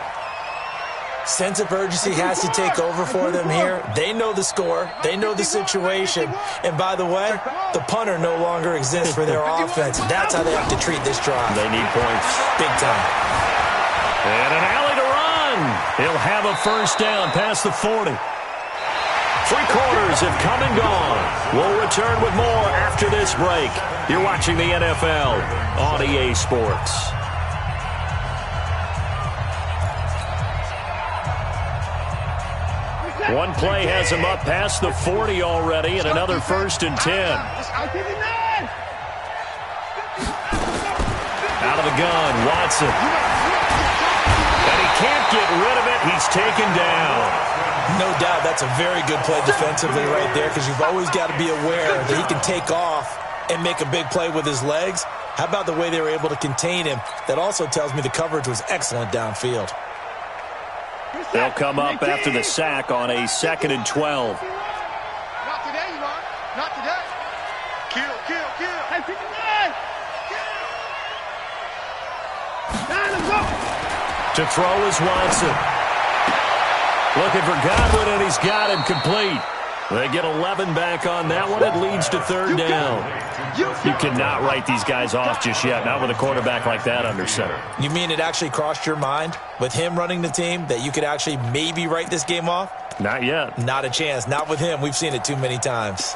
Sense of urgency has to take over for them here. They know the score. They know the situation. And by the way, the punter no longer exists for their offense. That's how they have to treat this drive. They need points. Big time. And an alley to run. He'll have a first down past the 40. 3 quarters have come and gone. We'll return with more after this break. You're watching the NFL on EA Sports. One play has him up past the 40 already, and another first and 10. Out of the gun, Watson. And he can't get rid of it. He's taken down. No doubt that's a very good play defensively right there because you've always got to be aware that he can take off and make a big play with his legs. How about the way they were able to contain him? That also tells me the coverage was excellent downfield. They'll come up after the sack on a 2nd and 12. Not today, Ron. Not today. Kill. Hey, pick it up. To throw is Watson. Looking for Godwin, and he's got him complete. They get 11 back on that one. It leads to 3rd down. You cannot write these guys off just yet, not with a quarterback like that under center. You mean it actually crossed your mind with him running the team that you could actually maybe write this game off? Not yet. Not a chance. Not with him. We've seen it too many times.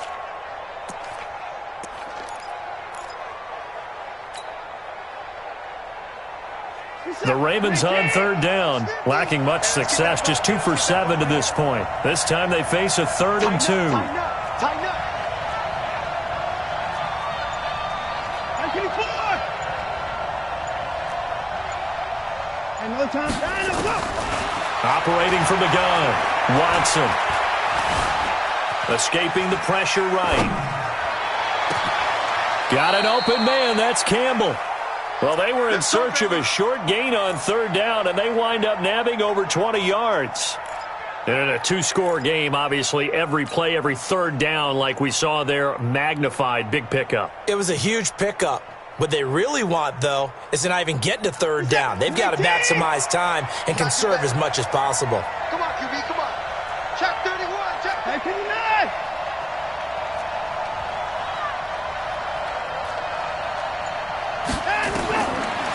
The Ravens on third down, lacking much success, just 2 for 7 to this point. This time they face a 3rd and 2. Tighten up. And no time. Operating from the gun, Watson. Escaping the pressure right. Got an open man, that's Campbell. Well, they were in search of a short gain on third down, and they wind up nabbing over 20 yards. In a 2-score game, obviously, every play, every third down, like we saw there, magnified, big pickup. It was a huge pickup. What they really want, though, is to not even get to third down. They've got to maximize time and conserve as much as possible. Come on, QB, come on. Check 31, check 59.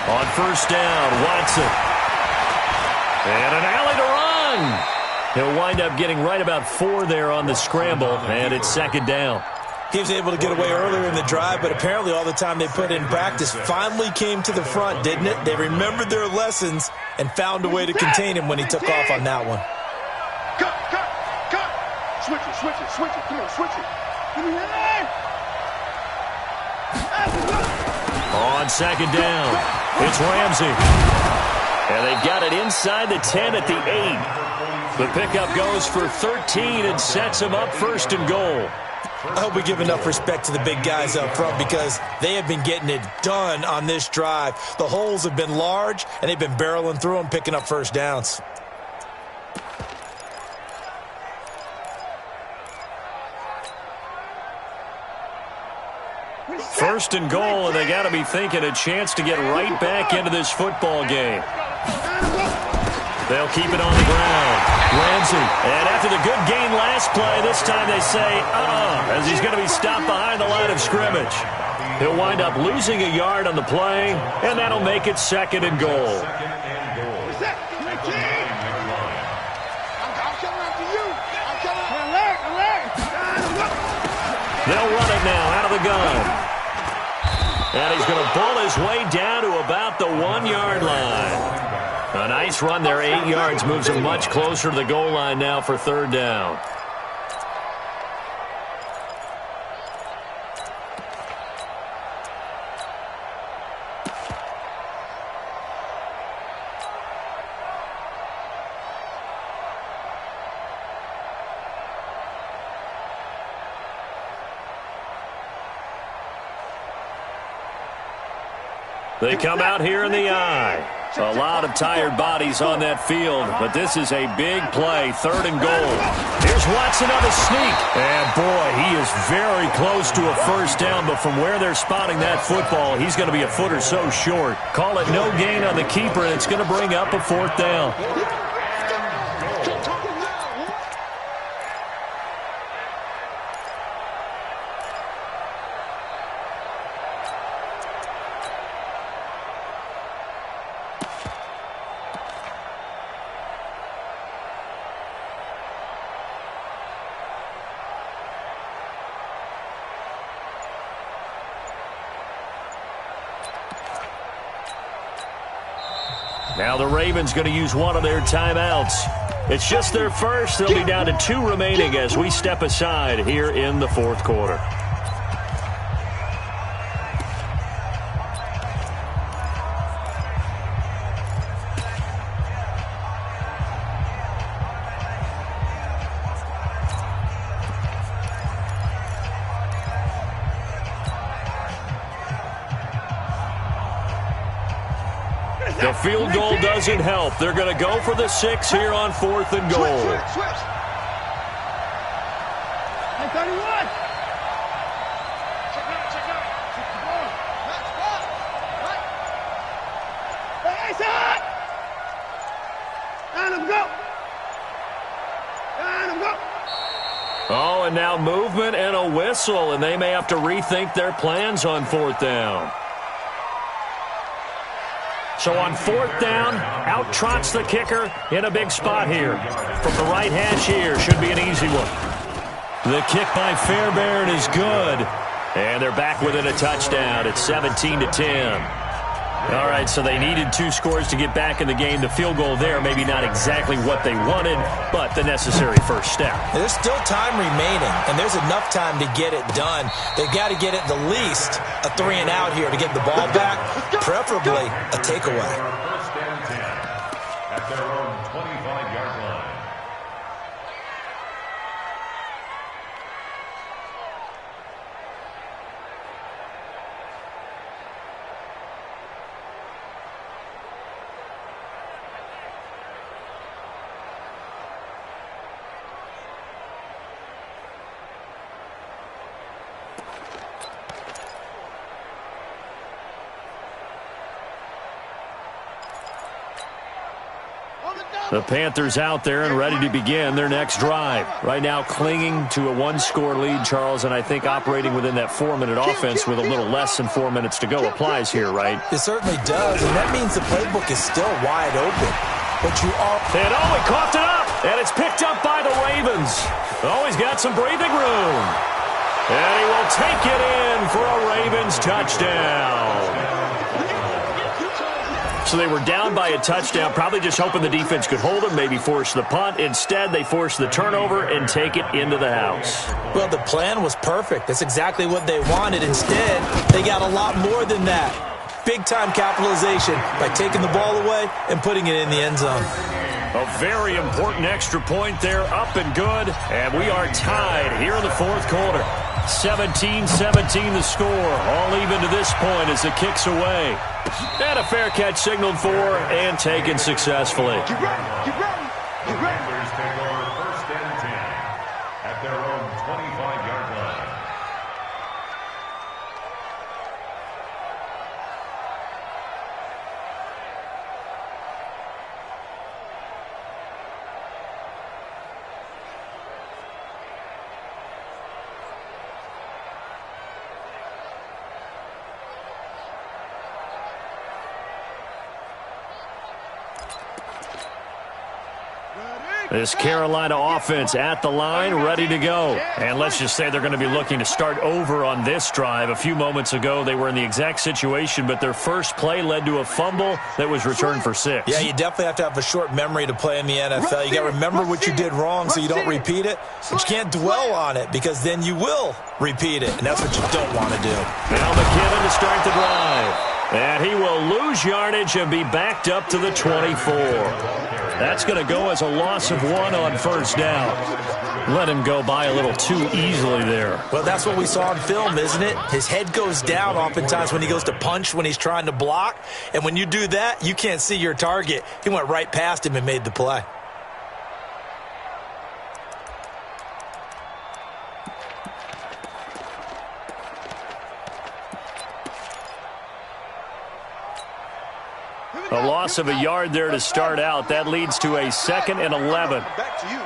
On first down, Watson. And an alley to run. He'll wind up getting right about 4 there on the scramble, and it's 2nd down. He was able to get away earlier in the drive, but apparently all the time they put in practice finally came to the front, didn't it? They remembered their lessons and found a way to contain him when he took off on that one. Cut. Switch it. Come on, switch it. Give me that. On 2nd down, it's Ramsey. And they've got it inside the 10 at the 8. The pickup goes for 13 and sets him up 1st and goal. I hope we give enough respect to the big guys up front because they have been getting it done on this drive. The holes have been large, and they've been barreling through them, picking up first downs. First and goal, and they got to be thinking a chance to get right back into this football game. They'll keep it on the ground. Ramsey, and after the good gain last play, this time they say, as he's going to be stopped behind the line of scrimmage. He'll wind up losing a yard on the play, and that'll make it 2nd and goal. They'll run it now out of the gun. And he's going to pull his way down to about the 1-yard line. A nice run there, 8 yards, moves him much closer to the goal line now for 3rd down. They come out here in the eye. A lot of tired bodies on that field, but this is a big play, 3rd and goal. Here's Watson on the sneak. And boy, he is very close to a first down, but from where they're spotting that football, he's going to be a foot or so short. Call it no gain on the keeper, and it's going to bring up a 4th down. Now the Ravens going to use one of their timeouts. It's just their first. They'll be down to 2 remaining as we step aside here in the 4th quarter. The field goal doesn't help. They're going to go for the 6 here on 4th and goal. Switch. Hey, 31. Check out. Right spot. Right. Hey, side. Down him, go. Oh, and now movement and a whistle, and they may have to rethink their plans on 4th down. So on 4th down, out trots the kicker in a big spot here. From the right hash here, should be an easy one. The kick by Fairbairn is good. And they're back within a touchdown. It's 17-10. All right, so they needed 2 scores to get back in the game. The field goal there, maybe not exactly what they wanted, but the necessary first step. There's still time remaining, and there's enough time to get it done. They've got to get at the least a 3-and-out here to get the ball back, preferably a takeaway. First and 10 at their own 25-yard line. The Panthers out there and ready to begin their next drive. Right now clinging to a 1-score lead, Charles, and I think operating within that 4-minute offense with a little less than 4 minutes to go applies here, right? It certainly does, and that means the playbook is still wide open. But you are... And he coughed it up, and it's picked up by the Ravens. He's got some breathing room. And he will take it in for a Ravens touchdown. So they were down by a touchdown, probably just hoping the defense could hold them, maybe force the punt. Instead, they force the turnover and take it into the house. Well, the plan was perfect. That's exactly what they wanted. Instead, they got a lot more than that. Big-time capitalization by taking the ball away and putting it in the end zone. A very important extra point there, up and good. And we are tied here in the fourth quarter. 17-17 the score. All even to this point as the kick's away. And a fair catch signaled for and taken successfully. Get ready. Panthers take over first and 10 at their own 25-yard line. This Carolina offense at the line, ready to go. And let's just say they're going to be looking to start over on this drive. A few moments ago, they were in the exact situation, but their first play led to a fumble that was returned for 6. Yeah, you definitely have to have a short memory to play in the NFL. You got to remember what you did wrong so you don't repeat it. But you can't dwell on it because then you will repeat it, and that's what you don't want to do. Now McKinnon to start the drive. And he will lose yardage and be backed up to the 24. That's going to go as a loss of 1 on first down. Let him go by a little too easily there. Well, that's what we saw in film, isn't it? His head goes down oftentimes when he goes to punch, when he's trying to block. And when you do that, you can't see your target. He went right past him and made the play. A loss of a yard there to start out. That leads to a 2nd and 11. Back to you.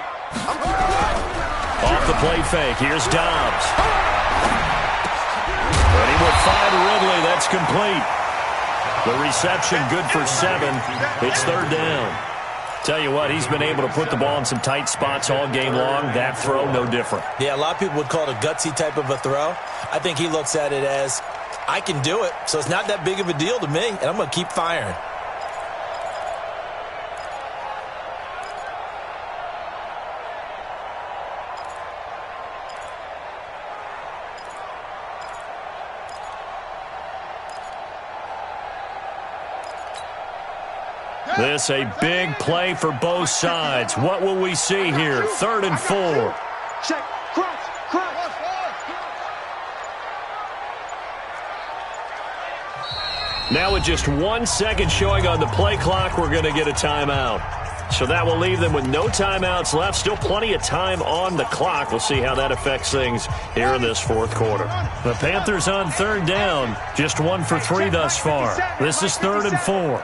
Off the play fake. Here's Dobbs. And he will find Ridley. That's complete. The reception good for 7. It's 3rd down. Tell you what, he's been able to put the ball in some tight spots all game long. That throw, no different. Yeah, a lot of people would call it a gutsy type of a throw. I think he looks at it as, I can do it, so it's not that big of a deal to me, and I'm going to keep firing. This a big play for both sides. What will we see here? 3rd and 4. Check. Cross. Now with just 1 second showing on the play clock, we're going to get a timeout. So that will leave them with no timeouts left. Still plenty of time on the clock. We'll see how that affects things here in this fourth quarter. The Panthers on 3rd down. Just 1 for 3 thus far. This is 3rd and 4.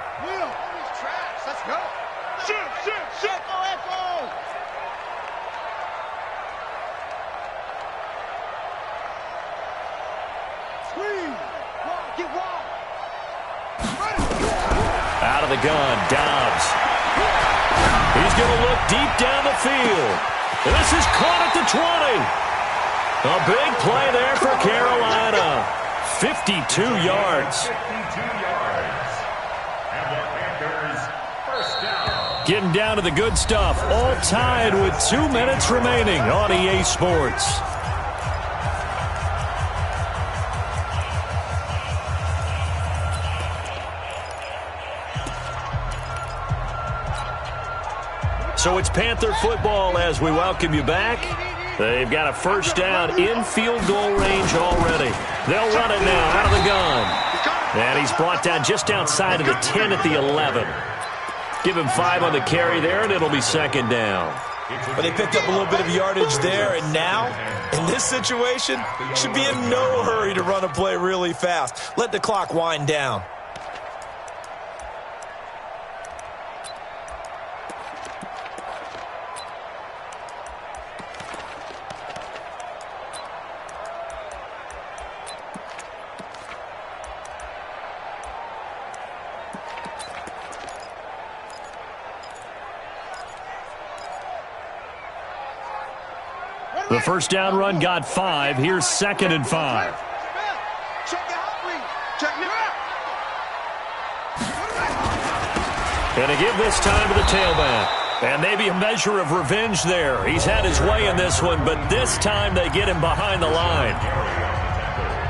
Out of the gun, Dobbs. He's going to look deep down the field. And this is caught at the 20. A big play there for Carolina. 52 yards. 52 yards. And the Panthers, first down. Getting down to the good stuff. All tied with 2 minutes remaining on EA Sports. So it's Panther football as we welcome you back. They've got a first down in field goal range already. They'll run it now out of the gun. And he's brought down just outside of the 10 at the 11. Give him 5 on the carry there, and it'll be second down. But they picked up a little bit of yardage there, and now, in this situation, should be in no hurry to run a play really fast. Let the clock wind down. The first down run got 5. Here's 2nd and 5. Check the hot read. Check it out. Going to give this time to the tailback. And maybe a measure of revenge there. He's had his way in this one, but this time they get him behind the line.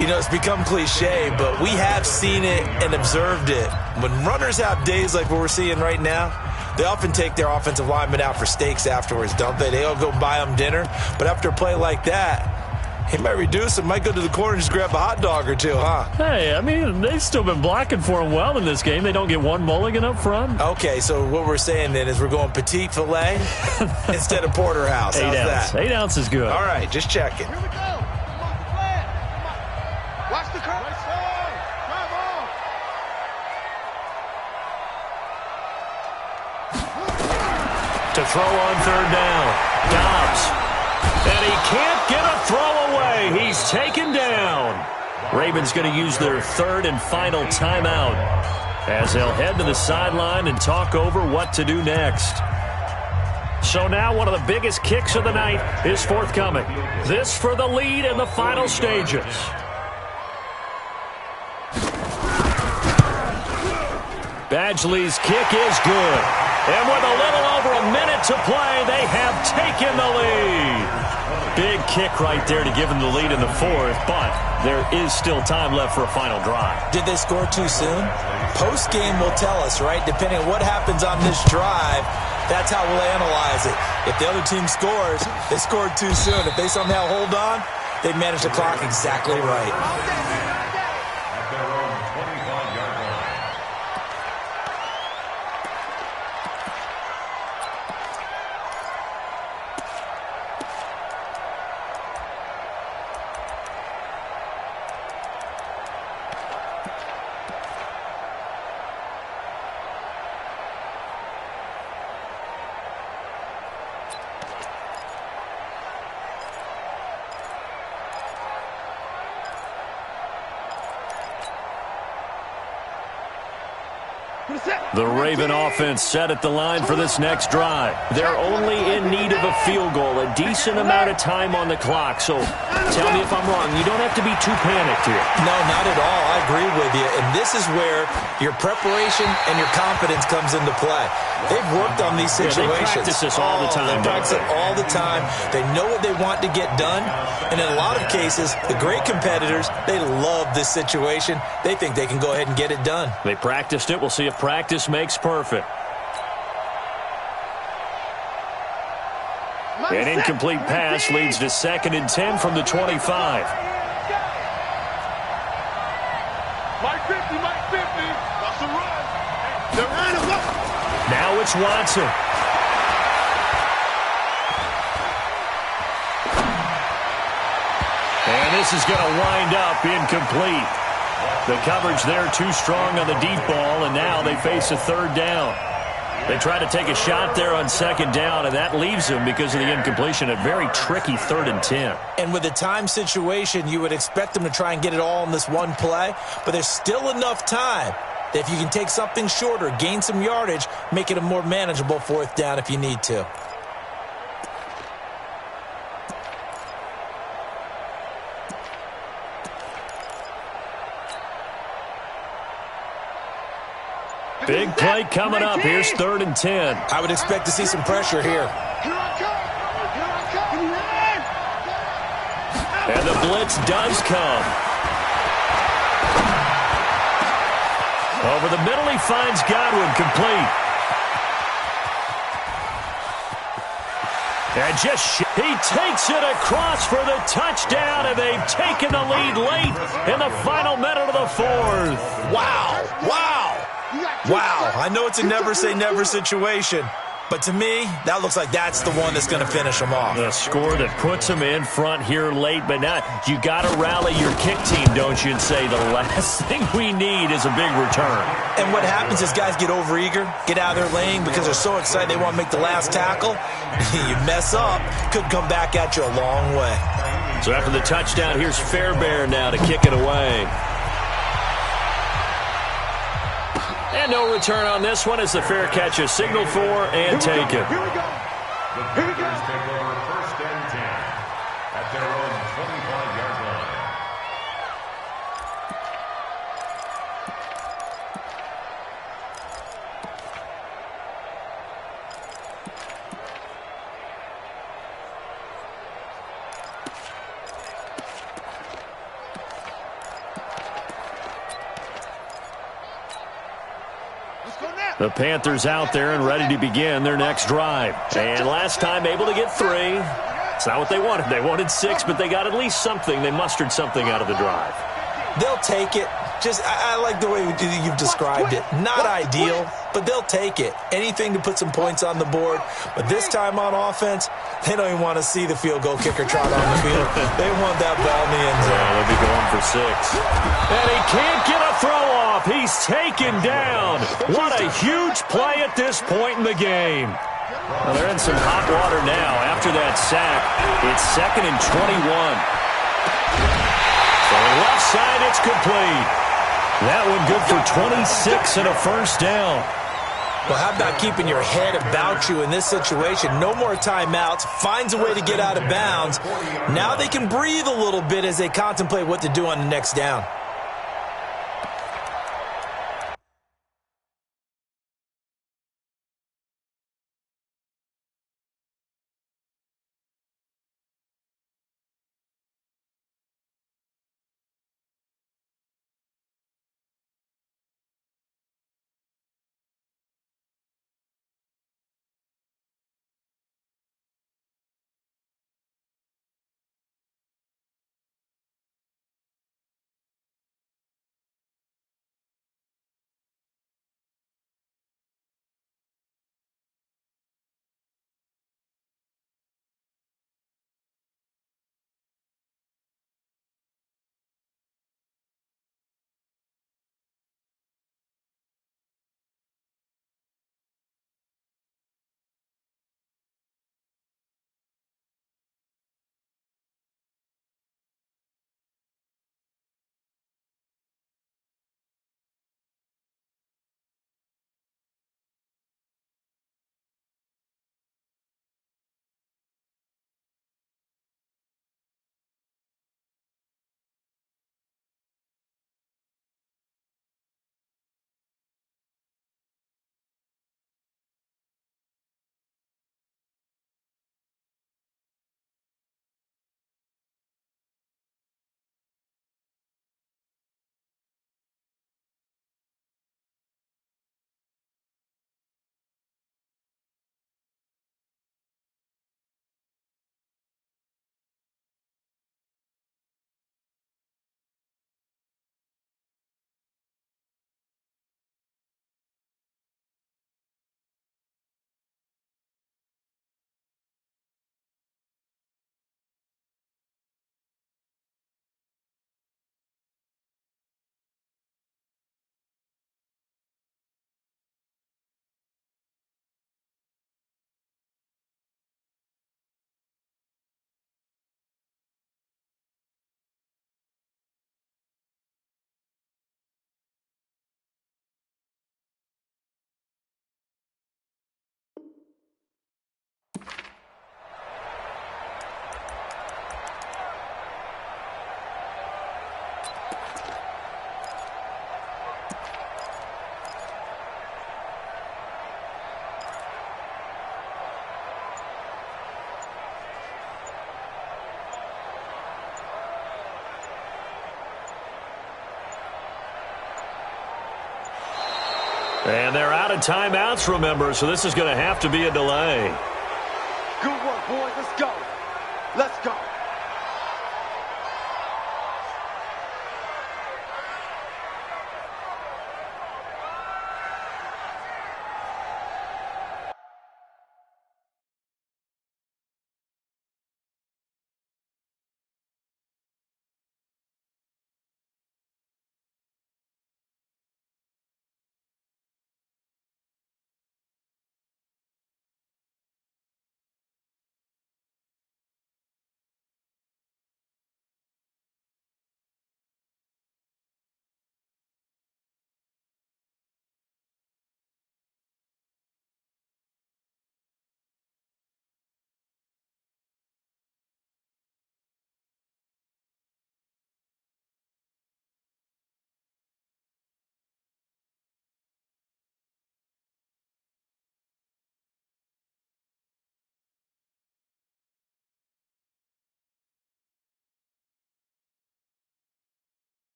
You know, it's become cliche, but we have seen it and observed it. When runners have days like what we're seeing right now, they often take their offensive linemen out for steaks afterwards, don't they? They all go buy them dinner. But after a play like that, he might reduce it, might go to the corner and just grab a hot dog or two, huh? Hey, I mean, they've still been blocking for him well in this game. They don't get one mulligan up front. Okay, so what we're saying then is we're going petite filet instead of porterhouse. How's 8 ounce. that? 8 ounce is good. All right, just checking. Here we go. Come on, the plan. Come on. Watch the curve. Right side. Drive on. To throw on third down. Dobbs. And he can't get a throw away. He's taken down. Ravens going to use their third and final timeout as they'll head to the sideline and talk over what to do next. So now one of the biggest kicks of the night is forthcoming. This for the lead in the final stages. Badgley's kick is good. And with a little over a minute to play, they have taken the lead. Big kick right there to give them the lead in the fourth, but there is still time left for a final drive. Did they score too soon? Post-game will tell us, right? Depending on what happens on this drive, that's how we'll analyze it. If the other team scores, they scored too soon. If they somehow hold on, they manage the clock exactly right. The Raven offense set at the line for this next drive. They're only in need of a field goal, a decent amount of time on the clock. So tell me if I'm wrong. You don't have to be too panicked here. No, not at all. I agree with you. And this is where your preparation and your confidence comes into play. They've worked on these situations. They practice this all the time. They practice it all the time. They know what they want to get done. And in a lot of cases, the great competitors, they love this situation. They think they can go ahead and get it done. They practiced it. We'll see if practice makes perfect. An incomplete pass leads to 2nd and 10 from the 25. Mike 50, Mike 50. That's a run. They're running him up. Now it's Watson. And this is going to wind up incomplete. The coverage there too strong on the deep ball, and now they face a third down. They try to take a shot there on 2nd down, and that leaves them, because of the incompletion, a very tricky 3rd and 10. And with the time situation, you would expect them to try and get it all in this one play, but there's still enough time that if you can take something shorter, gain some yardage, make it a more manageable 4th down if you need to. Big play coming up. Here's 3rd and 10. I would expect to see some pressure here. And the blitz does come. Over the middle, he finds Godwin, complete. And he takes it across for the touchdown, and they've taken the lead late in the final minute of the 4th. Wow. Wow. I know it's a never say never situation, but to me, that looks like that's the one that's going to finish them off. The score that puts them in front here late, but now you got to rally your kick team, don't you, and say the last thing we need is a big return. And what happens is guys get overeager, get out of their lane because they're so excited they want to make the last tackle. You mess up, could come back at you a long way. So after the touchdown, here's Fairbairn now to kick it away. And no return on this one as the fair catch is signaled for and taken. The Panthers take over 1st and 10 at their own 25-yard line. The Panthers out there and ready to begin their next drive. And last time able to get 3. It's not what they wanted. They wanted 6, but they got at least something. They mustered something out of the drive. They'll take it. I like the way you've described it. Not ideal, but they'll take it. Anything to put some points on the board. But this time on offense, they don't even want to see the field goal kicker trot on the field. They want that ball in the end zone. Yeah, they'll be going for 6. And he can't get a throw off. He's taken down. What a huge play at this point in the game. Well, they're in some hot water now. After that sack, it's 2nd and 21. So left side, it's complete. That one good for 26 and a 1st down. Well, how about keeping your head about you in this situation? No more timeouts. Finds a way to get out of bounds. Now they can breathe a little bit as they contemplate what to do on the next down. And they're out of timeouts, remember, so this is going to have to be a delay. Good work, boys. Let's go. Let's go.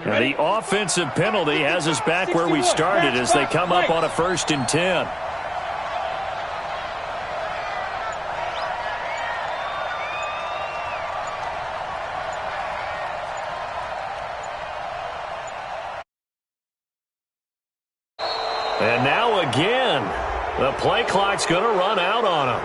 Now the offensive penalty has us back where we started as they come up on a 1st and 10. And now again, the play clock's going to run out on them.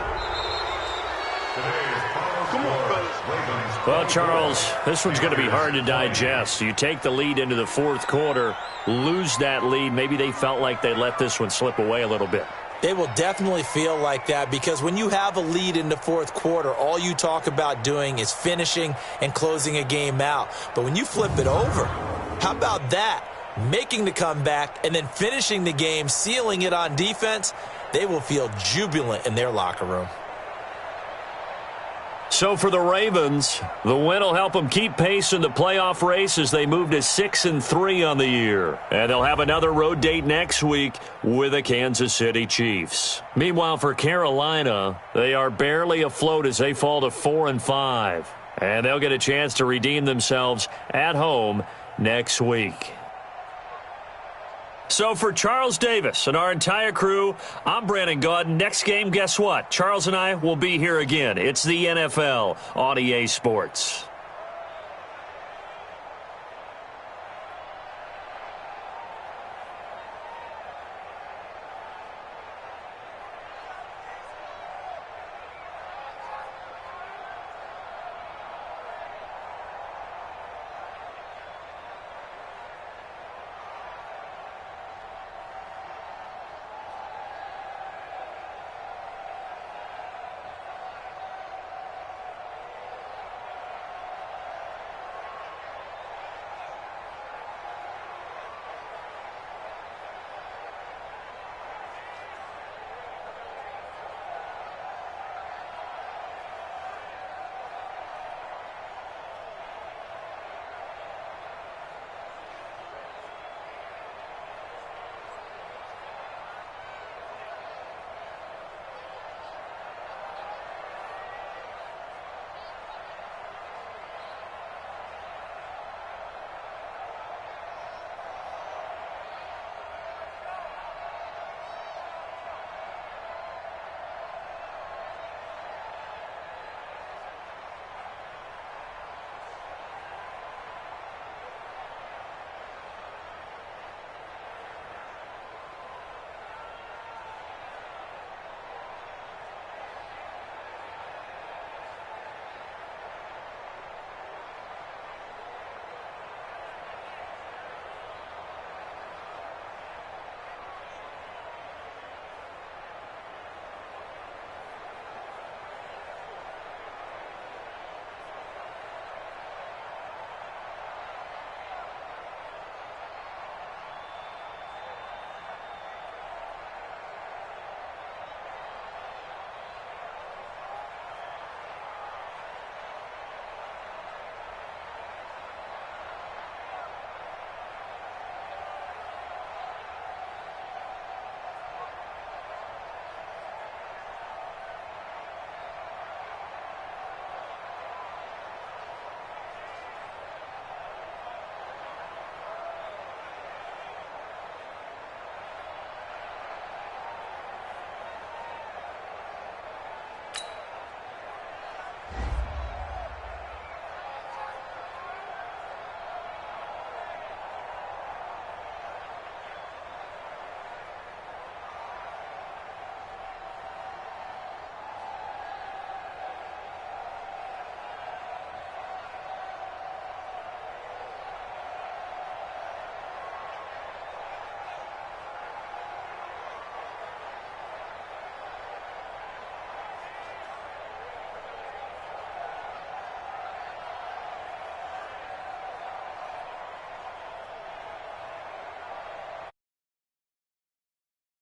Come on, fellas. Well, Charles, this one's going to be hard to digest. You take the lead into the 4th quarter, lose that lead. Maybe they felt like they let this one slip away a little bit. They will definitely feel like that because when you have a lead in the 4th quarter, all you talk about doing is finishing and closing a game out. But when you flip it over, how about that? Making the comeback and then finishing the game, sealing it on defense, they will feel jubilant in their locker room. So for the Ravens, the win will help them keep pace in the playoff race as they move to 6-3 on the year. And they'll have another road date next week with the Kansas City Chiefs. Meanwhile, for Carolina, they are barely afloat as they fall to 4-5. And they'll get a chance to redeem themselves at home next week. So for Charles Davis and our entire crew, I'm Brandon Gaudin. Next game, guess what? Charles and I will be here again. It's the NFL on EA Sports.